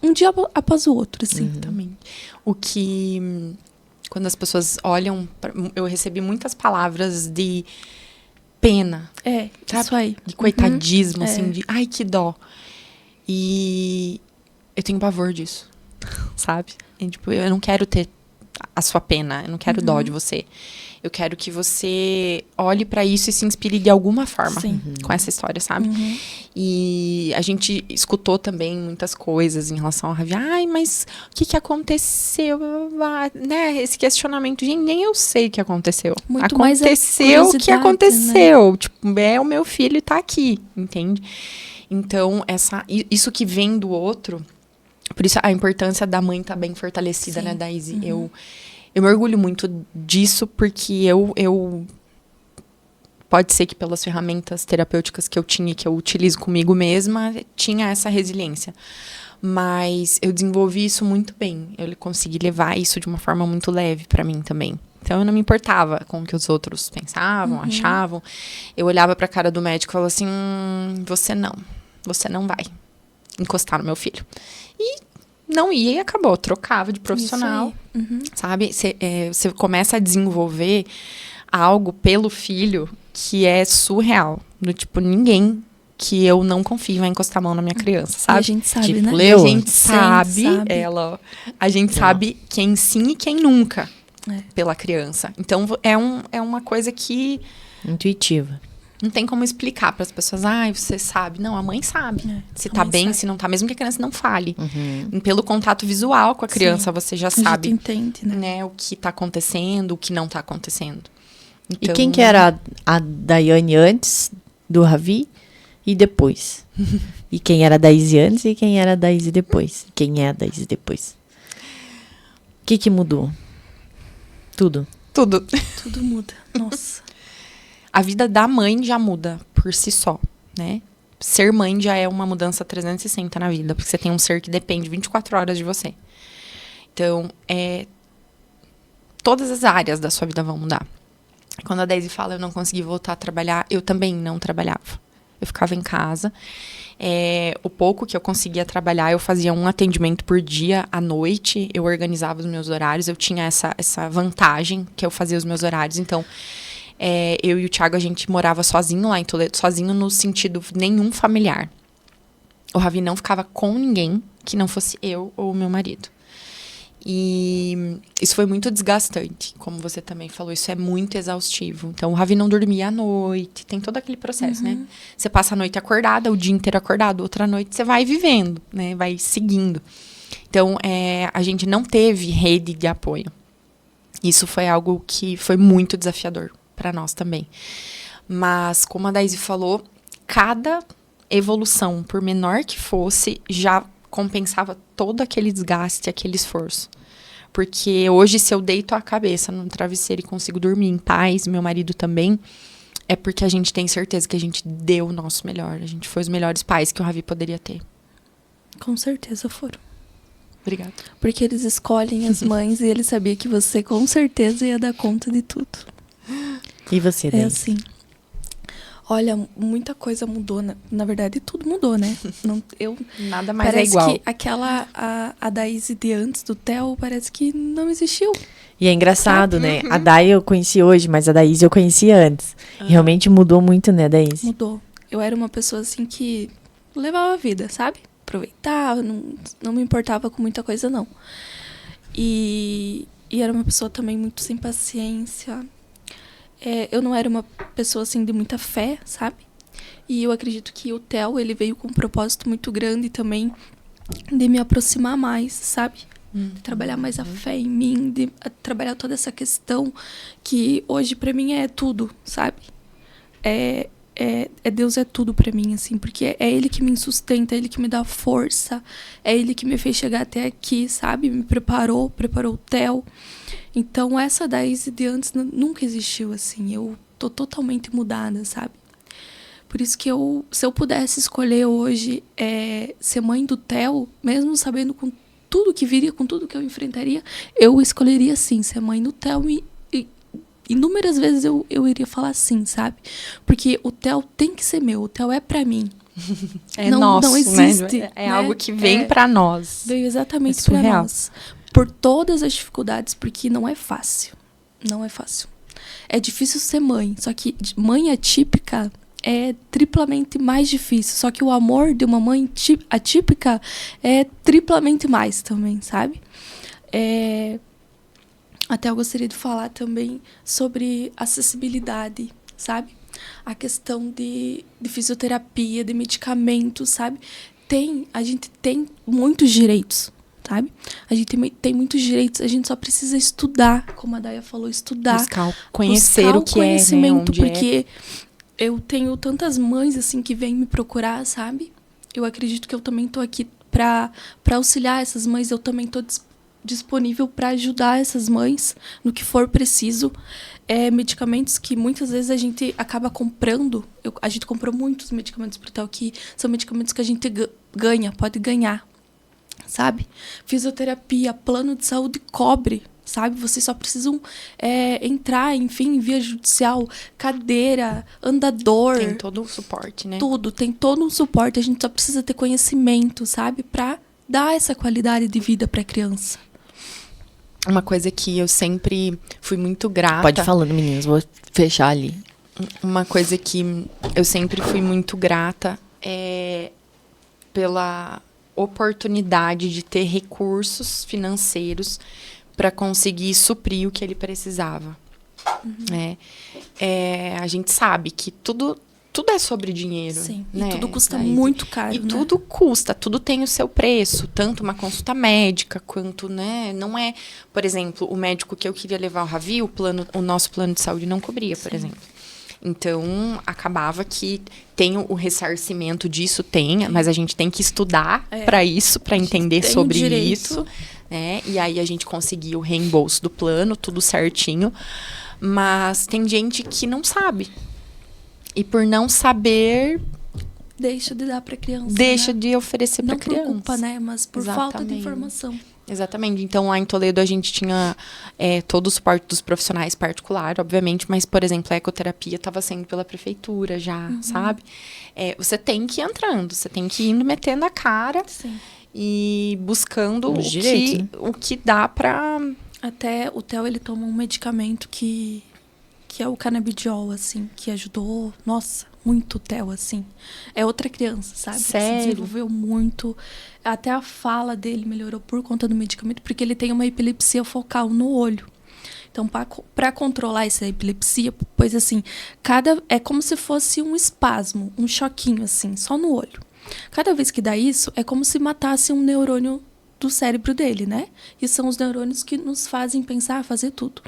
Um dia após o outro, assim. Também. O que... Quando as pessoas olham... Eu recebi muitas palavras de pena. Sabe? Isso aí. De coitadismo, assim, de... Ai, que dó. E... eu tenho pavor disso, sabe? Tipo, eu não quero ter a sua pena, eu não quero dó de você. Eu quero que você olhe pra isso e se inspire de alguma forma com essa história, sabe? E a gente escutou também muitas coisas em relação ao Ravi. Ai, mas o que aconteceu? Né? Esse questionamento, gente, nem eu sei o que aconteceu. Muito mais aconteceu o que aconteceu. Né? Tipo, é o meu filho e tá aqui, entende? Então, isso que vem do outro... Por isso a importância da mãe estar bem fortalecida, né, Daisy? Eu me orgulho muito disso, porque eu... Pode ser que pelas ferramentas terapêuticas que eu tinha e que eu utilizo comigo mesma, tinha essa resiliência. Mas eu desenvolvi isso muito bem. Eu consegui levar isso de uma forma muito leve para mim também. Então, eu não me importava com o que os outros pensavam, achavam. Eu olhava para a cara do médico e falava assim, você não vai encostar no meu filho. E não ia e acabou. Trocava de profissional, sabe? Você começa a desenvolver algo pelo filho que é surreal. Do tipo, ninguém que eu não confio vai encostar a mão na minha criança, sabe? E a gente sabe, Tipo, né? Leo. A gente sabe. A gente sabe quem sim e quem nunca pela criança. Então, é uma coisa que... intuitiva. Não tem como explicar para as pessoas. Você sabe. Não, a mãe sabe. Se tá bem, se não tá. Mesmo que a criança não fale. Pelo contato visual com a criança, você já sabe. A gente entende, né? O que tá acontecendo, o que não tá acontecendo. Então... E quem que era a Daiane antes do Ravi e depois? E quem era a Daisy antes e quem era a Daisy depois? Quem é a Daisy depois? O que mudou? Tudo. Tudo. Tudo muda. Nossa. a vida da mãe já muda por si só, né? Ser mãe já é uma mudança 360 na vida, porque você tem um ser que depende 24 horas de você. Então, todas as áreas da sua vida vão mudar. Quando a Daisy fala, eu não consegui voltar a trabalhar, eu também não trabalhava. Eu ficava em casa. O pouco que eu conseguia trabalhar, eu fazia um atendimento por dia à noite. Eu organizava os meus horários. Eu tinha essa vantagem, que eu fazia os meus horários. Então, eu e o Thiago, a gente morava sozinho lá em Toledo. Sozinho no sentido nenhum familiar. O Ravi não ficava com ninguém que não fosse eu ou o meu marido. E isso foi muito desgastante, como você também falou, isso é muito exaustivo. Então, o Ravi não dormia à noite, tem todo aquele processo, né? Você passa a noite acordada, o dia inteiro acordado, outra noite você vai vivendo, né? Vai seguindo. Então, a gente não teve rede de apoio. Isso foi algo que foi muito desafiador para nós também. Mas, como a Daisy falou, cada evolução, por menor que fosse, já compensava todo aquele desgaste, aquele esforço. Porque hoje, se eu deito a cabeça no travesseiro e consigo dormir em paz, meu marido também, é porque a gente tem certeza que a gente deu o nosso melhor. A gente foi os melhores pais que o Ravi poderia ter. Com certeza foram. Obrigada. Porque eles escolhem as mães e ele sabia que você com certeza ia dar conta de tudo. E você, Daisy? É assim. Olha, muita coisa mudou. Na verdade, tudo mudou, né? Nada mais parece é igual. que a Daisy de antes do Theo parece que não existiu. E é engraçado, né? A Dai eu conheci hoje, mas a Daisy eu conheci antes. E realmente mudou muito, né, Daisy? Mudou. Eu era uma pessoa, assim, que levava a vida, sabe? Aproveitava, não me importava com muita coisa, não. E era uma pessoa também muito sem paciência. Eu não era uma pessoa, assim, de muita fé, sabe? E eu acredito que o Theo, ele veio com um propósito muito grande também de me aproximar mais, sabe? De trabalhar mais a fé em mim, de trabalhar toda essa questão que hoje pra mim é tudo, sabe? Deus é tudo pra mim, assim, porque é Ele que me sustenta, é Ele que me dá força, é Ele que me fez chegar até aqui, sabe? Me preparou o Theo. Então, essa Daisy de antes nunca existiu, assim. Eu tô totalmente mudada, sabe? Por isso que se eu pudesse escolher hoje ser mãe do Theo, mesmo sabendo com tudo que viria, com tudo que eu enfrentaria, eu escolheria, sim, ser mãe do Theo. E inúmeras vezes eu iria falar sim, sabe? Porque o Theo tem que ser meu, o Theo é pra mim. Nosso, não existe. Né? É algo que vem pra nós. Veio exatamente pra nós. Por todas as dificuldades, porque não é fácil. Não é fácil. É difícil ser mãe, só que mãe atípica é triplamente mais difícil. Só que o amor de uma mãe atípica é triplamente mais também, sabe? Até eu gostaria de falar também sobre acessibilidade, sabe? A questão de fisioterapia, de medicamentos, sabe? A gente tem muitos direitos, sabe? A gente tem muitos direitos, a gente só precisa estudar, como a Daya falou, estudar. Conhecer o que conhecimento, é, né? porque eu tenho tantas mães, assim, que vêm me procurar, sabe? Eu acredito que eu também tô aqui pra auxiliar essas mães, eu também tô disponível para ajudar essas mães no que for preciso. Medicamentos que muitas vezes a gente acaba comprando. A gente comprou muitos medicamentos pro Theo, que são medicamentos que a gente pode ganhar, sabe? Fisioterapia, plano de saúde cobre, sabe? Vocês só precisam entrar, enfim, via judicial, cadeira, andador. Tem todo um suporte, né? Tudo, tem todo um suporte. A gente só precisa ter conhecimento, sabe? Para dar essa qualidade de vida para a criança. Uma coisa que eu sempre fui muito grata... Pode ir falando, meninas, vou fechar ali. Uma coisa que eu sempre fui muito grata é pela oportunidade de ter recursos financeiros para conseguir suprir o que ele precisava. A gente sabe que tudo é sobre dinheiro. Sim, né? E tudo custa muito caro, E né? tudo custa, tudo tem o seu preço. Tanto uma consulta médica, quanto, né? Não é... Por exemplo, o médico que eu queria levar o Ravi, o nosso plano de saúde não cobria, por exemplo. Então, acabava que tem o ressarcimento disso, mas a gente tem que estudar para isso, para entender sobre isso. Né? E aí, a gente conseguiu o reembolso do plano, tudo certinho. Mas tem gente que não sabe. E por não saber, Deixa de dar pra criança, deixa né? de oferecer pra Não criança. por culpa, né? Mas por falta de Exatamente. informação. Exatamente. Então, lá em Toledo, a gente tinha todo o suporte dos profissionais particular, obviamente, mas, por exemplo, a ecoterapia estava sendo pela prefeitura já, sabe? Você tem que ir entrando, você tem que ir indo metendo a cara Sim. e buscando Os direitos, né? o que dá pra... Até o Theo, ele toma um medicamento que é o canabidiol, assim, que ajudou, nossa, muito o Theo, assim. É outra criança, sabe? Sério? Se desenvolveu muito. Até a fala dele melhorou por conta do medicamento, porque ele tem uma epilepsia focal no olho. Então, para controlar essa epilepsia, pois assim, é como se fosse um espasmo, um choquinho, assim, só no olho. Cada vez que dá isso, é como se matasse um neurônio do cérebro dele, né? E são os neurônios que nos fazem pensar, fazer tudo.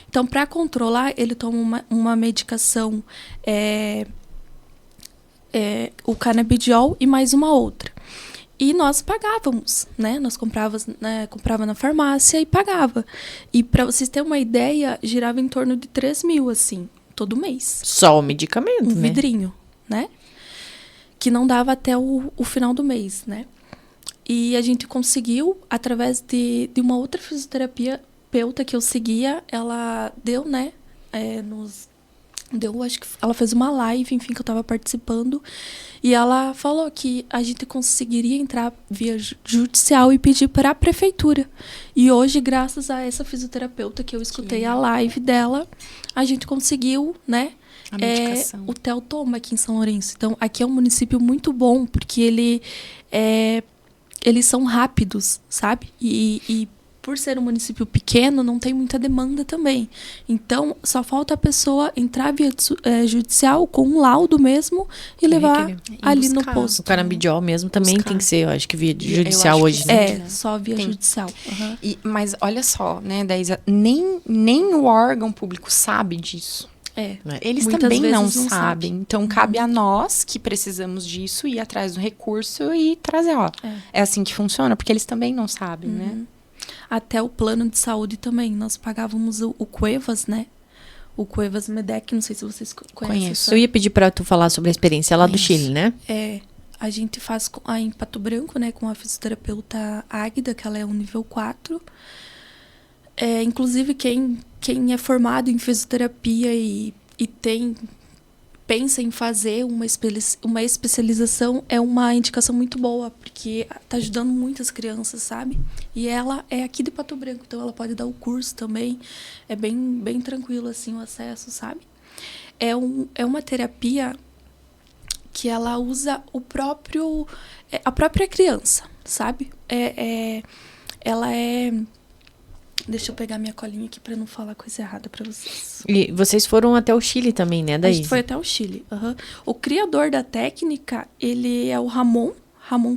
Então, para controlar, ele toma uma medicação, o canabidiol e mais uma outra. E nós pagávamos, né? Nós comprava na farmácia e pagava. E para vocês terem uma ideia, girava em torno de 3 mil, assim, todo mês. Só o medicamento, Um né? vidrinho, né? Que não dava até o final do mês, né? E a gente conseguiu, através de uma outra fisioterapeuta que eu seguia, ela deu, né? Acho que ela fez uma live, enfim, que eu estava participando. E ela falou que a gente conseguiria entrar via judicial e pedir para a prefeitura. E hoje, graças a essa fisioterapeuta que eu escutei a live dela, a gente conseguiu, né? A medicação. O Theo toma aqui em São Lourenço. Então, aqui é um município muito bom, porque eles são rápidos, sabe? E por ser um município pequeno, não tem muita demanda também. Então, só falta a pessoa entrar via judicial com um laudo mesmo e levar ali no posto. O canabidiol mesmo também Buscar. tem que ser, eu acho que via Eu judicial acho que hoje, sim. né? né? Só via Tem. judicial. Uhum. Mas olha só, né, Daísa, nem o órgão público sabe disso. Eles Muitas também vezes não não sabem. Então, cabe a nós que precisamos disso ir atrás do recurso e trazer, ó. É assim que funciona, porque eles também não sabem, né? Até o plano de saúde também. Nós pagávamos o Cuevas, né? O Cuevas Medec, não sei se vocês conhecem. Conheço. Eu ia pedir pra tu falar sobre a experiência lá do Chile, né? A gente faz em Pato Branco, né? Com a fisioterapeuta Águida, que ela é um nível 4. Inclusive, quem é formado em fisioterapia e pensa em fazer uma especialização, é uma indicação muito boa, porque tá ajudando muitas crianças, sabe? E ela é aqui de Pato Branco, então ela pode dar o curso também. É bem tranquilo, assim, o acesso, sabe? É uma terapia que ela usa a própria criança, sabe? Ela é... Deixa eu pegar minha colinha aqui pra não falar coisa errada pra vocês. E vocês foram até o Chile também, né, A Daísa? gente foi até o Chile. Uhum. O criador da técnica, ele é o Ramon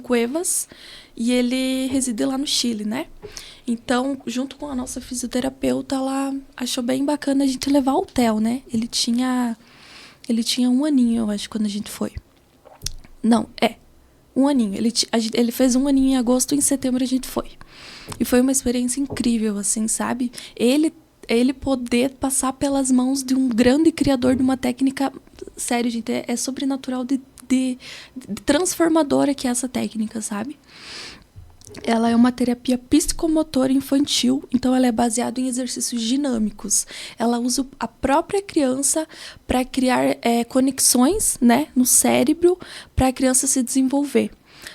Cuevas, e ele reside lá no Chile, né? Então, junto com a nossa fisioterapeuta, ela achou bem bacana a gente levar o Theo, né? Ele tinha 1 aninho, eu acho, quando a gente foi. Não, 1 aninho. Ele fez 1 aninho em agosto, em setembro a gente foi. E foi uma experiência incrível, assim, sabe? Ele poder passar pelas mãos de um grande criador de uma técnica... Sério, gente, é sobrenatural de transformadora que é essa técnica, sabe? Ela é uma terapia psicomotora infantil, então ela é baseada em exercícios dinâmicos. Ela usa a própria criança para criar conexões, né, no cérebro para a criança se desenvolver.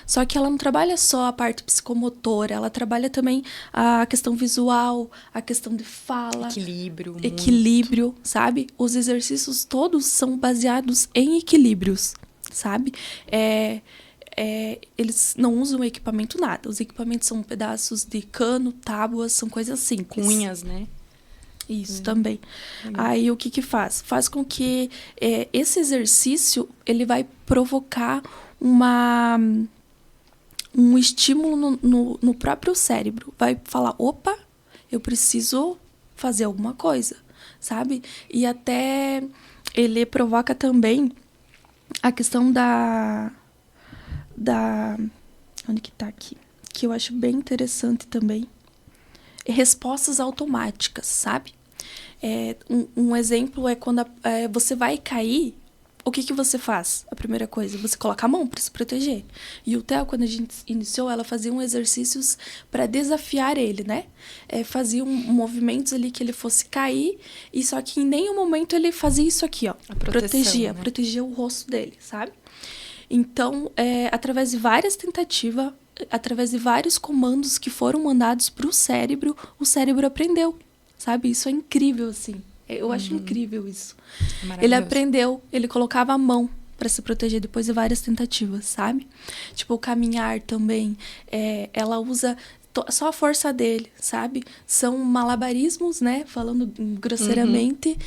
Só que ela não trabalha só a parte psicomotora, ela trabalha também a questão visual, a questão de fala. Equilíbrio, sabe? Os exercícios todos são baseados em equilíbrios, sabe? Eles não usam equipamento nada. Os equipamentos são pedaços de cano, tábuas, são coisas simples. Cunhas, né? Isso, também. Aí, o que faz? Faz com que esse exercício, ele vai provocar um estímulo no próprio cérebro. Vai falar, opa, eu preciso fazer alguma coisa, sabe? E até ele provoca também a questão onde que tá aqui? Que eu acho bem interessante também. Respostas automáticas, sabe? Um exemplo é quando você vai cair, o que você faz? A primeira coisa, você coloca a mão para se proteger. E o Theo, quando a gente iniciou, ela fazia exercícios para desafiar ele, né? Fazia movimentos ali que ele fosse cair, e só que em nenhum momento ele fazia isso aqui, ó. Protegia o rosto dele, sabe? Então, através de várias tentativas, através de vários comandos que foram mandados para o cérebro aprendeu, sabe? Isso é incrível, assim. Eu acho incrível isso. Ele aprendeu, ele colocava a mão para se proteger depois de várias tentativas, sabe? Tipo, o caminhar também. Ela usa só a força dele, sabe? São malabarismos, né? Falando grosseiramente,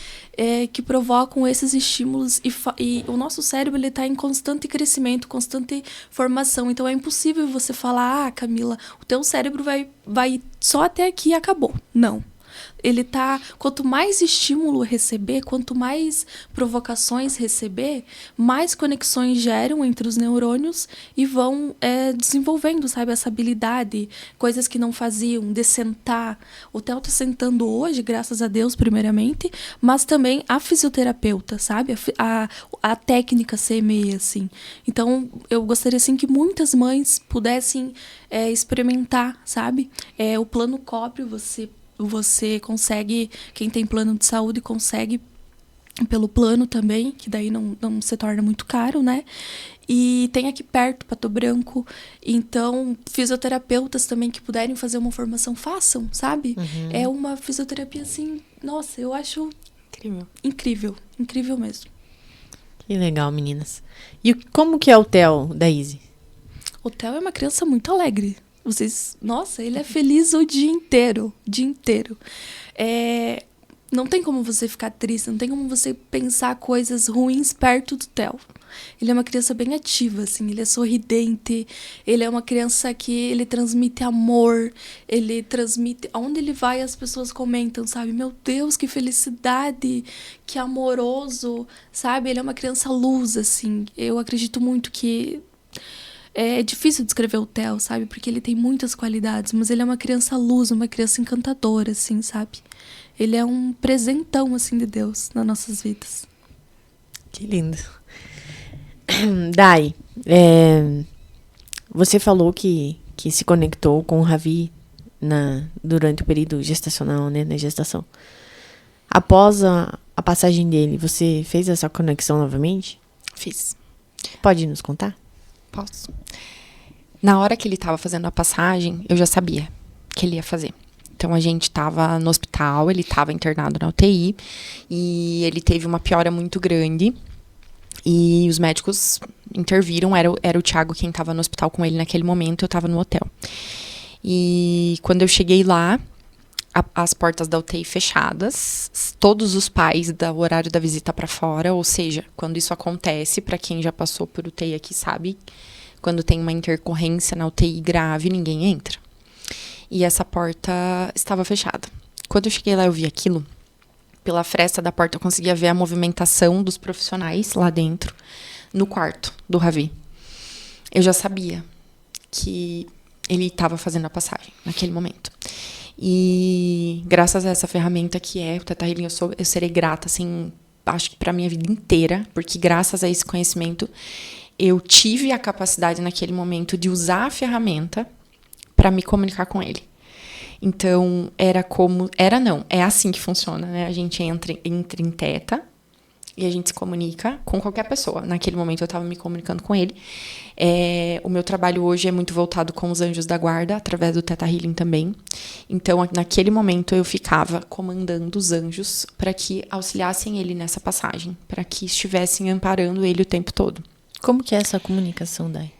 que provocam esses estímulos. E o nosso cérebro, ele tá em constante crescimento, constante formação. Então, é impossível você falar, Camila, o teu cérebro vai só até aqui e acabou. Não. Ele tá, quanto mais estímulo receber, quanto mais provocações receber, mais conexões geram entre os neurônios e vão desenvolvendo, sabe, essa habilidade, coisas que não faziam, de sentar. O Theo tá sentando hoje, graças a Deus, primeiramente, mas também a fisioterapeuta, sabe, a técnica CME, assim. Então, eu gostaria, assim, que muitas mães pudessem experimentar, sabe, o plano COPRE, você consegue, quem tem plano de saúde consegue pelo plano também, que daí não se torna muito caro, né? E tem aqui perto, Pato Branco. Então, fisioterapeutas também que puderem fazer uma formação, façam, sabe? É uma fisioterapia assim, nossa, eu acho incrível mesmo. Que legal, meninas. E como que é o Theo da Izzy? O Theo é uma criança muito alegre. Nossa, ele é feliz o dia inteiro. Não tem como você ficar triste, não tem como você pensar coisas ruins perto do Theo. Ele é uma criança bem ativa, assim, ele é sorridente, ele é uma criança que ele transmite amor, ele transmite... Aonde ele vai, as pessoas comentam, sabe? Meu Deus, que felicidade, que amoroso, sabe? Ele é uma criança luz, assim. Eu acredito muito que... É difícil descrever o Theo, sabe? Porque ele tem muitas qualidades, mas ele é uma criança luz, uma criança encantadora, assim, sabe? Ele é um presentão, assim, de Deus nas nossas vidas. Que lindo. Dai, você falou que se conectou com o Ravi durante o período gestacional, né? Na gestação. Após a passagem dele, você fez essa conexão novamente? Fiz. Pode nos contar? Posso. Na hora que ele estava fazendo a passagem, eu já sabia que ele ia fazer. Então, a gente estava no hospital, ele estava internado na UTI, e ele teve uma piora muito grande, e os médicos interviram, era o Thiago quem estava no hospital com ele naquele momento, eu estava no hotel. E quando eu cheguei lá, as portas da UTI fechadas, todos os pais do horário da visita para fora, ou seja, quando isso acontece, para quem já passou por UTI aqui sabe, quando tem uma intercorrência na UTI grave, ninguém entra. E essa porta estava fechada. Quando eu cheguei lá, eu vi aquilo. Pela fresta da porta, eu conseguia ver a movimentação dos profissionais lá dentro, no quarto do Ravi. Eu já sabia que ele estava fazendo a passagem naquele momento. E graças a essa ferramenta que é o Theta Healing, eu serei grata, assim, acho que para minha vida inteira, porque graças a esse conhecimento, eu tive a capacidade naquele momento de usar a ferramenta para me comunicar com ele. Então, é assim que funciona, né? A gente entra em Theta e a gente se comunica com qualquer pessoa. Naquele momento, eu estava me comunicando com ele. O meu trabalho hoje é muito voltado com os anjos da guarda, através do Theta Healing também. Então, naquele momento, eu ficava comandando os anjos para que auxiliassem ele nessa passagem, para que estivessem amparando ele o tempo todo. Como que é essa comunicação, Dai?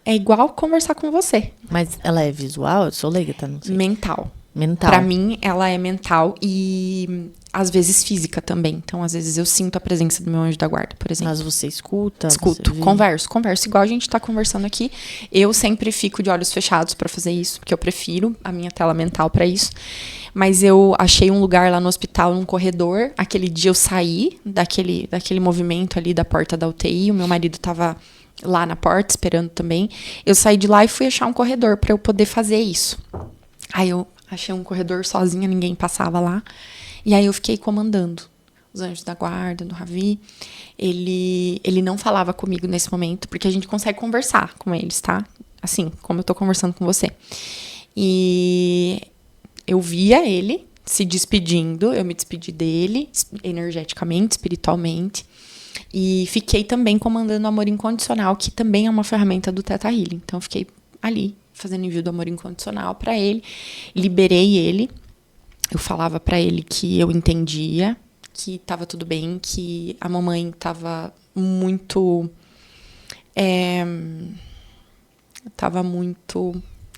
É igual conversar com você. Mas ela é visual? Eu sou leiga, tá? Não sei. Mental. Mental. Pra mim, ela é mental e, às vezes, física também. Então, às vezes, eu sinto a presença do meu anjo da guarda, por exemplo. Mas você escuta? Escuto, você converso. Igual a gente tá conversando aqui. Eu sempre fico de olhos fechados pra fazer isso, porque eu prefiro a minha tela mental pra isso. Mas eu achei um lugar lá no hospital, num corredor. Aquele dia eu saí daquele movimento ali da porta da UTI. O meu marido tava lá na porta, esperando também. Eu saí de lá e fui achar um corredor pra eu poder fazer isso. Aí eu achei um corredor sozinha, ninguém passava lá. E aí eu fiquei comandando os anjos da guarda, do Ravi, ele não falava comigo nesse momento, porque a gente consegue conversar com eles, tá? Assim, como eu tô conversando com você. E eu via ele se despedindo, eu me despedi dele, energeticamente, espiritualmente, e fiquei também comandando o amor incondicional, que também é uma ferramenta do Theta Healing. Então, eu fiquei ali, fazendo envio do amor incondicional para ele, liberei ele, eu falava para ele que eu entendia, que estava tudo bem, que a mamãe estava muito...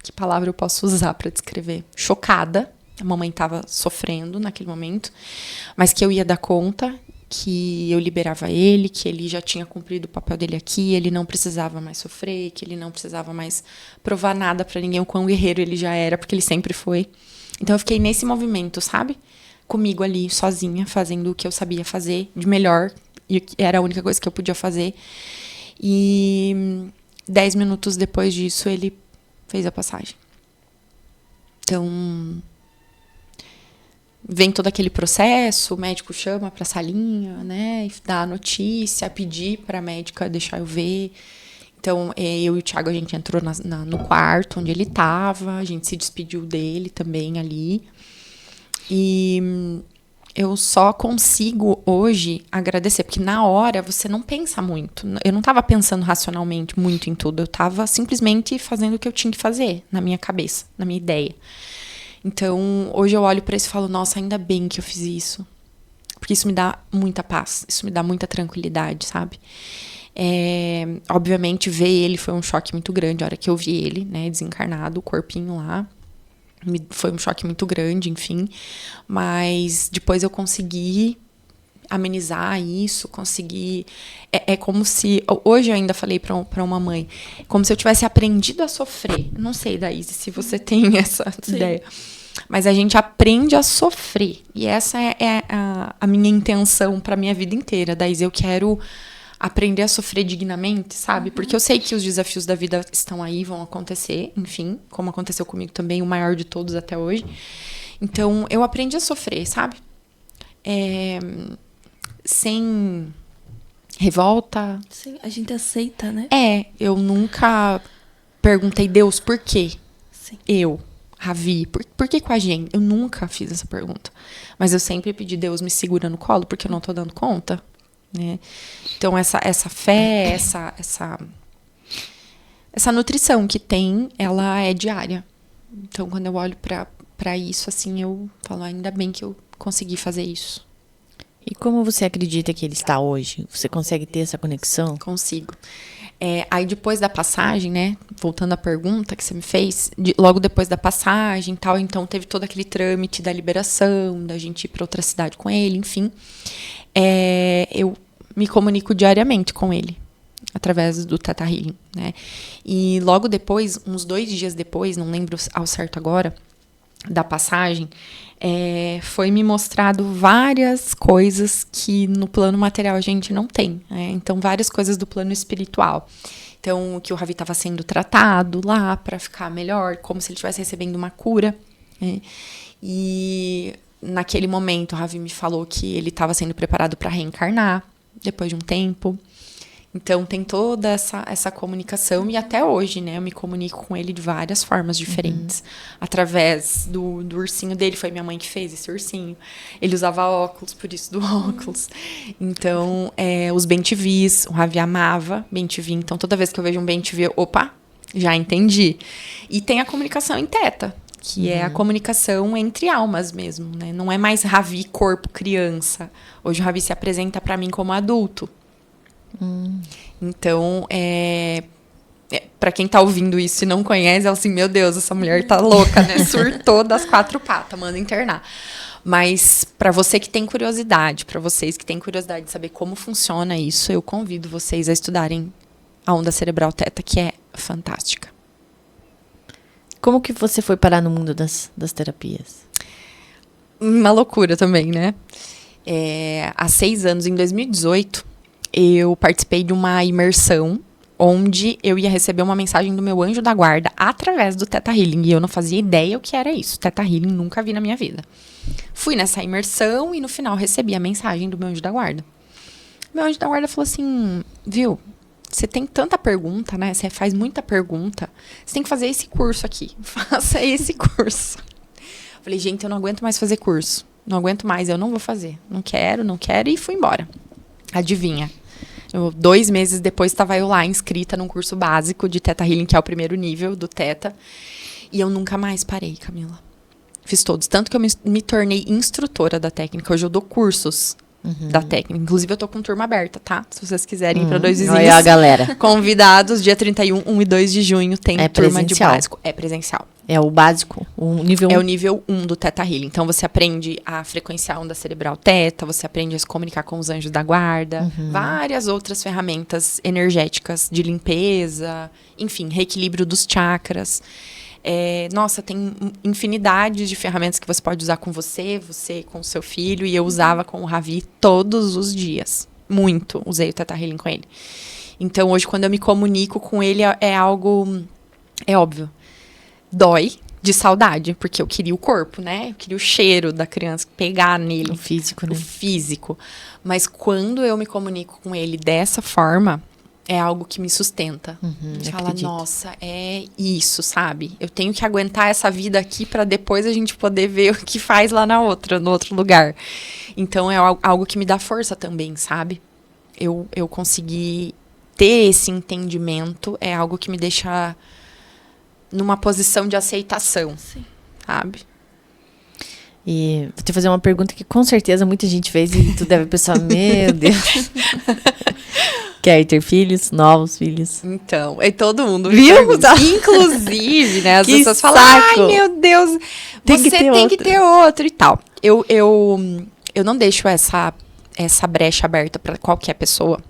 Que palavra eu posso usar para descrever? Chocada. A mamãe estava sofrendo naquele momento, mas que eu ia dar conta, que eu liberava ele, que ele já tinha cumprido o papel dele aqui, ele não precisava mais sofrer, que ele não precisava mais provar nada para ninguém, o quão guerreiro ele já era, porque ele sempre foi. Então eu fiquei nesse movimento, sabe? Comigo ali, sozinha, fazendo o que eu sabia fazer de melhor, e era a única coisa que eu podia fazer. E 10 minutos depois disso, ele fez a passagem. Então, vem todo aquele processo, o médico chama pra salinha, né, dá a notícia, pedir pra médica deixar eu ver. Então, eu e o Thiago, a gente entrou no quarto onde ele estava, a gente se despediu dele também ali. E eu só consigo hoje agradecer, porque na hora você não pensa muito. Eu não estava pensando racionalmente muito em tudo, eu estava simplesmente fazendo o que eu tinha que fazer na minha cabeça, na minha ideia. Então, hoje eu olho para isso e falo, nossa, ainda bem que eu fiz isso. Porque isso me dá muita paz, isso me dá muita tranquilidade, sabe? Obviamente, ver ele foi um choque muito grande. A hora que eu vi ele, né, desencarnado, o corpinho lá, foi um choque muito grande, enfim. Mas depois eu consegui amenizar isso, consegui... É como se... Hoje eu ainda falei para uma mãe, como se eu tivesse aprendido a sofrer. Não sei, Daíse, se você tem essa ideia. Mas a gente aprende a sofrer. E essa é a minha intenção para minha vida inteira, Daíse. Eu quero aprender a sofrer dignamente, sabe? Porque eu sei que os desafios da vida estão aí, vão acontecer, enfim, como aconteceu comigo também, o maior de todos até hoje. Então, eu aprendi a sofrer, sabe? Sem revolta. Sim, a gente aceita, né? Eu nunca perguntei, Deus, por quê? Sim. Eu, Ravi, por que com a gente? Eu nunca fiz essa pergunta. Mas eu sempre pedi, Deus, me segura no colo, porque eu não tô dando conta. Né? Então, essa fé, essa nutrição que tem, ela é diária. Então, quando eu olho pra isso, assim, eu falo, ainda bem que eu consegui fazer isso. E como você acredita que ele está hoje? Você consegue ter essa conexão? Consigo. Aí, depois da passagem, né? Voltando à pergunta que você me fez, logo depois da passagem e tal, então teve todo aquele trâmite da liberação, da gente ir para outra cidade com ele, enfim. Eu me comunico diariamente com ele, através do Theta Healing, né? E logo depois, uns 2 dias depois, não lembro ao certo agora, da passagem, foi me mostrado várias coisas que no plano material a gente não tem, né? Então, várias coisas do plano espiritual. Então, que o Ravi estava sendo tratado lá para ficar melhor, como se ele estivesse recebendo uma cura, né? E naquele momento, o Ravi me falou que ele estava sendo preparado para reencarnar depois de um tempo. Então, tem toda essa comunicação. E até hoje, né, eu me comunico com ele de várias formas diferentes. Através do ursinho dele. Foi minha mãe que fez esse ursinho. Ele usava óculos, por isso do óculos. Então, os bem-te-vis. O Ravi amava bem-te-vi. Então, toda vez que eu vejo um bem-te-vi, opa, já entendi. E tem a comunicação em teta, que é a comunicação entre almas mesmo, né? Não é mais Ravi, corpo, criança. Hoje o Ravi se apresenta para mim como adulto. Então, para quem tá ouvindo isso e não conhece, é assim, meu Deus, essa mulher tá louca, né? Surtou das 4 patas, manda internar. Mas para você que tem curiosidade, para vocês que têm curiosidade de saber como funciona isso, eu convido vocês a estudarem a onda cerebral teta, que é fantástica. Como que você foi parar no mundo das terapias? Uma loucura também, né? Há 6 anos, em 2018, eu participei de uma imersão onde eu ia receber uma mensagem do meu anjo da guarda através do Theta Healing. E eu não fazia ideia o que era isso. Theta Healing nunca vi na minha vida. Fui nessa imersão e no final recebi a mensagem do meu anjo da guarda. Meu anjo da guarda falou assim, viu, você tem tanta pergunta, né? Você faz muita pergunta. Você tem que fazer esse curso aqui. Faça esse curso. Falei, gente, eu não aguento mais fazer curso. Não aguento mais, eu não vou fazer. Não quero. E fui embora. Adivinha? 2 meses depois estava eu lá inscrita num curso básico de Theta Healing, que é o primeiro nível do Theta. E eu nunca mais parei, Camila. Fiz todos. Tanto que eu me tornei instrutora da técnica. Hoje eu dou cursos da técnica. Inclusive, eu tô com turma aberta, tá? Se vocês quiserem ir para 2 vizinhos. Olha a galera. Convidados, dia 31, 1 e 2 de junho, tem turma de presencial. básico. É presencial. É o básico, o nível 1. É o nível 1 do Theta Healing. Então, você aprende a frequenciar a onda cerebral Theta, você aprende a se comunicar com os anjos da guarda, várias outras ferramentas energéticas de limpeza, enfim, reequilíbrio dos chakras. Nossa, tem infinidade de ferramentas que você pode usar com você com o seu filho, e eu usava com o Ravi todos os dias. Muito, usei o Theta Healing com ele. Então, hoje, quando eu me comunico com ele, é algo, é óbvio, dói de saudade, porque eu queria o corpo, né? Eu queria o cheiro da criança, pegar nele. O físico, né? O físico. Mas quando eu me comunico com ele dessa forma, é algo que me sustenta. Fala, nossa, é isso, sabe? Eu tenho que aguentar essa vida aqui para depois a gente poder ver o que faz lá no outro lugar. Então, é algo que me dá força também, sabe? Eu consegui ter esse entendimento, é algo que me deixa numa posição de aceitação, sabe? E vou te fazer uma pergunta que com certeza muita gente fez e tu deve pensar, meu Deus. Quer ter filhos, novos filhos? Então, todo mundo viu? Inclusive, né? As Que pessoas falam, saco. ai, meu Deus, você tem que ter outro e tal. Eu não deixo essa brecha aberta para qualquer pessoa,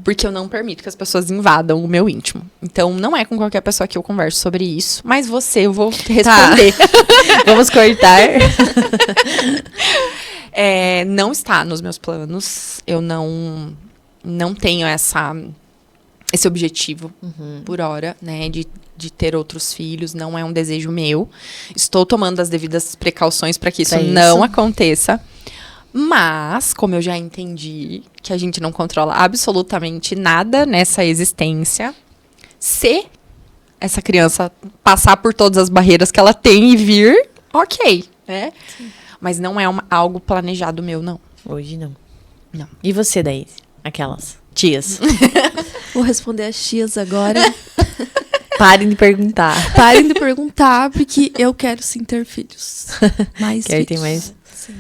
porque eu não permito que as pessoas invadam o meu íntimo. Então, não é com qualquer pessoa que eu converso sobre isso, mas eu vou responder. Vamos cortar. Não está nos meus planos. Eu não tenho esse objetivo por hora, né, de ter outros filhos. Não é um desejo meu. Estou tomando as devidas precauções para que isso não aconteça. Mas, como eu já entendi que a gente não controla absolutamente nada nessa existência, se essa criança passar por todas as barreiras que ela tem e vir, ok, né? Sim. Mas não é algo planejado meu, não. Hoje não. Não. E você daí? Aquelas tias. Vou responder as tias agora. Parem de perguntar. Parem de perguntar, porque eu quero sim ter filhos. Mais Quer filhos. ter mais? Sim.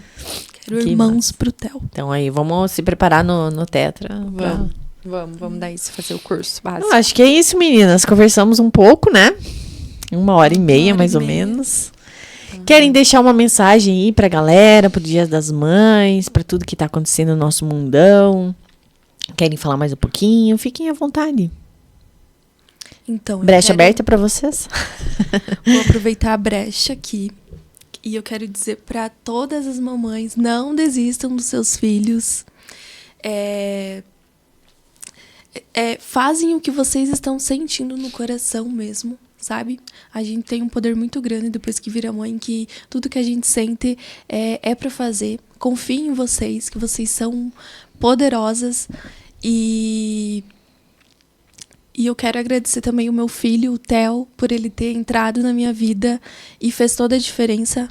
Quero irmãos pro Theo. Então aí, vamos se preparar no Tetra. Vamos daí fazer o curso básico. Eu acho que é isso, meninas. Conversamos um pouco, né? 1h30, mais ou menos. Querem deixar uma mensagem aí pra galera, pro Dia das Mães, pra tudo que tá acontecendo no nosso mundão? Querem falar mais um pouquinho? Fiquem à vontade. Então, brecha aberta pra vocês? Vou aproveitar a brecha aqui. E eu quero dizer para todas as mamães, não desistam dos seus filhos. Fazem o que vocês estão sentindo no coração mesmo, sabe? A gente tem um poder muito grande depois que vira mãe, que tudo que a gente sente é para fazer. Confiem em vocês, que vocês são poderosas. E eu quero agradecer também o meu filho, o Theo, por ele ter entrado na minha vida e fez toda a diferença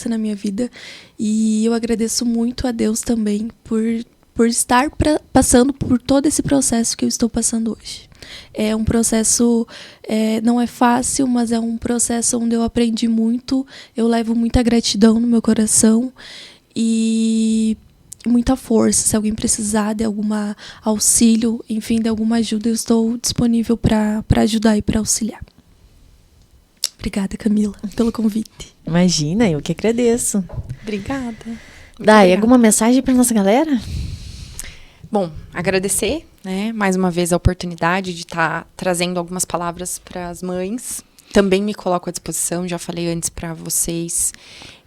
na minha vida. E eu agradeço muito a Deus também por estar passando por todo esse processo que eu estou passando hoje. É um processo, não é fácil, mas é um processo onde eu aprendi muito, eu levo muita gratidão no meu coração e muita força. Se alguém precisar de algum auxílio, enfim, de alguma ajuda, eu estou disponível para ajudar e para auxiliar. Obrigada, Camila, pelo convite. Imagina, eu que agradeço. Obrigada. Dai, alguma mensagem para nossa galera? Bom, agradecer, né, mais uma vez a oportunidade de estar trazendo algumas palavras para as mães. Também me coloco à disposição, já falei antes para vocês.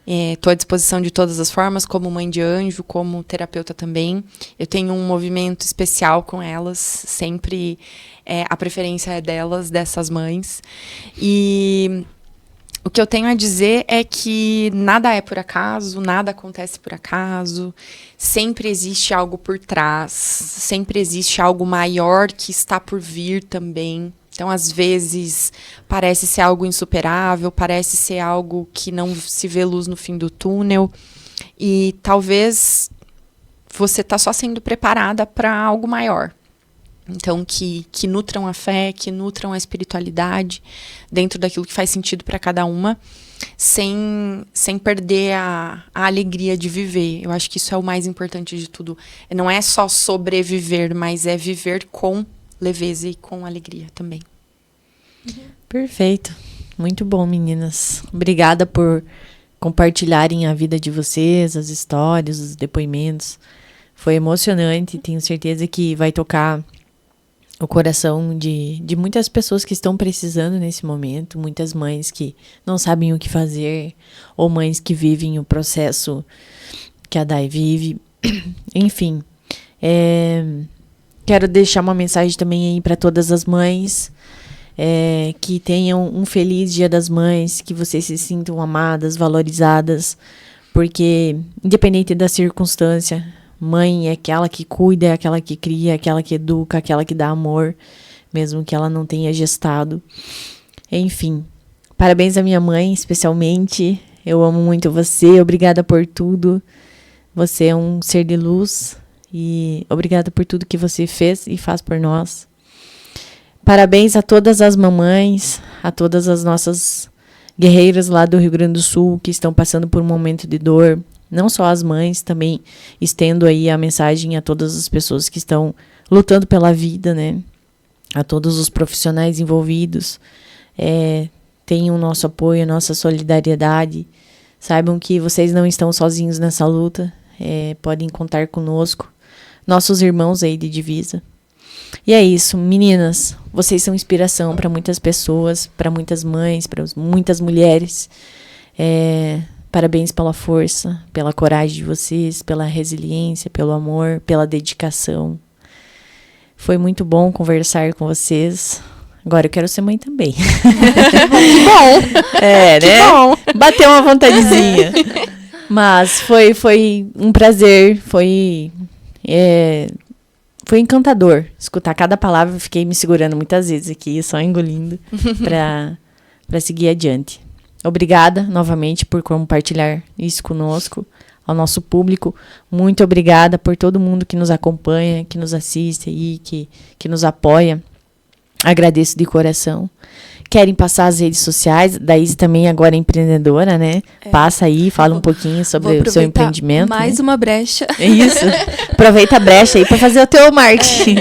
Estou à disposição de todas as formas, como mãe de anjo, como terapeuta também. Eu tenho um movimento especial com elas, sempre a preferência é delas, dessas mães. E O que eu tenho a dizer é que nada é por acaso, nada acontece por acaso, sempre existe algo por trás, sempre existe algo maior que está por vir também. Então, às vezes, parece ser algo insuperável, parece ser algo que não se vê luz no fim do túnel, e talvez você está só sendo preparada para algo maior. Então, que nutram a fé, que nutram a espiritualidade dentro daquilo que faz sentido para cada uma, sem perder a alegria de viver. Eu acho que isso é o mais importante de tudo. Não é só sobreviver, mas é viver com leveza e com alegria também. Perfeito. Muito bom, meninas. Obrigada por compartilharem a vida de vocês, as histórias, os depoimentos. Foi emocionante. Tenho certeza que vai tocar o coração de muitas pessoas que estão precisando nesse momento, muitas mães que não sabem o que fazer, ou mães que vivem o processo que a Dai vive. Enfim, quero deixar uma mensagem também aí para todas as mães, que tenham um feliz Dia das Mães, que vocês se sintam amadas, valorizadas, porque independente da circunstância, mãe é aquela que cuida, é aquela que cria, é aquela que educa, é aquela que dá amor, mesmo que ela não tenha gestado. Enfim, parabéns à minha mãe, especialmente. Eu amo muito você, obrigada por tudo. Você é um ser de luz e obrigada por tudo que você fez e faz por nós. Parabéns a todas as mamães, a todas as nossas guerreiras lá do Rio Grande do Sul que estão passando por um momento de dor. Não só as mães, também estendo aí a mensagem a todas as pessoas que estão lutando pela vida, né? A todos os profissionais envolvidos. Tenham o nosso apoio, a nossa solidariedade. Saibam que vocês não estão sozinhos nessa luta. Podem contar conosco. Nossos irmãos aí de divisa. E é isso, meninas. Vocês são inspiração para muitas pessoas, para muitas mães, para muitas mulheres. Parabéns pela força, pela coragem de vocês, pela resiliência, pelo amor, pela dedicação. Foi muito bom conversar com vocês. Agora eu quero ser mãe também. Que bom! Que bom! Bateu uma vontadezinha. Mas foi um prazer, foi encantador escutar cada palavra. Fiquei me segurando muitas vezes aqui, só engolindo, para seguir adiante. Obrigada novamente por compartilhar isso conosco, ao nosso público. Muito obrigada por todo mundo que nos acompanha, que nos assiste e que nos apoia. Agradeço de coração. Querem passar as redes sociais? Daí também agora é empreendedora, né? Passa aí, fala um pouquinho sobre o seu empreendimento. Mais uma brecha. É isso. Aproveita a brecha aí para fazer o teu marketing.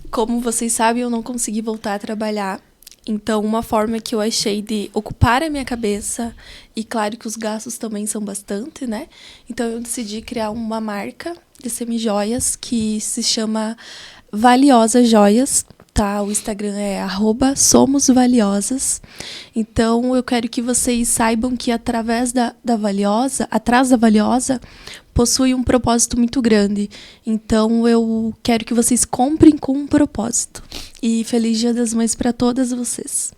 Como vocês sabem, eu não consegui voltar a trabalhar. Então, uma forma que eu achei de ocupar a minha cabeça, e claro que os gastos também são bastante, né? Então, eu decidi criar uma marca de semijoias que se chama Valiosa Joias, tá? O Instagram é @somosvaliosas. Então, eu quero que vocês saibam que através atrás da Valiosa, possui um propósito muito grande. Então, eu quero que vocês comprem com um propósito. E feliz Dia das Mães para todas vocês.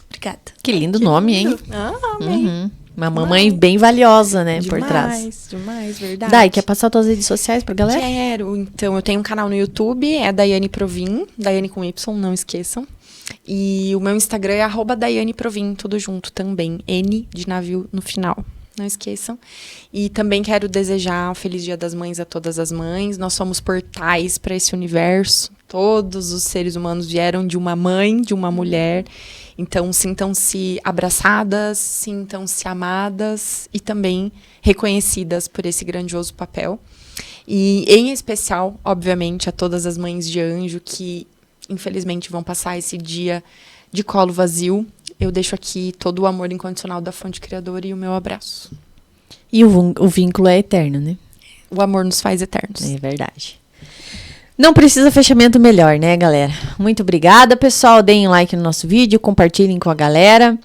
Obrigada. Que lindo nome, hein? Amém. Uma mamãe bem valiosa, né? Demais, por trás. Demais, verdade. Dai, quer passar suas redes sociais pra galera? Quero. Então, eu tenho um canal no YouTube, é Daiane Provin, Daiane com Y, não esqueçam. E o meu Instagram é @DaianeProvin, tudo junto também. N de navio no final. Não esqueçam. E também quero desejar um feliz Dia das Mães a todas as mães. Nós somos portais para esse universo. Todos os seres humanos vieram de uma mãe, de uma mulher. Então, sintam-se abraçadas, sintam-se amadas e também reconhecidas por esse grandioso papel. E, em especial, obviamente, a todas as mães de anjo que, infelizmente, vão passar esse dia de colo vazio. Eu deixo aqui todo o amor incondicional da Fonte Criadora e o meu abraço. E o vínculo é eterno, né? O amor nos faz eternos. É verdade. Não precisa fechamento melhor, né, galera? Muito obrigada, pessoal. Deem like no nosso vídeo, compartilhem com a galera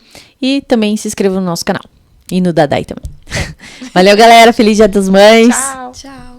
e também se inscrevam no nosso canal. E no da Dai também. Valeu, galera. Feliz Dia das Mães. Tchau. Tchau.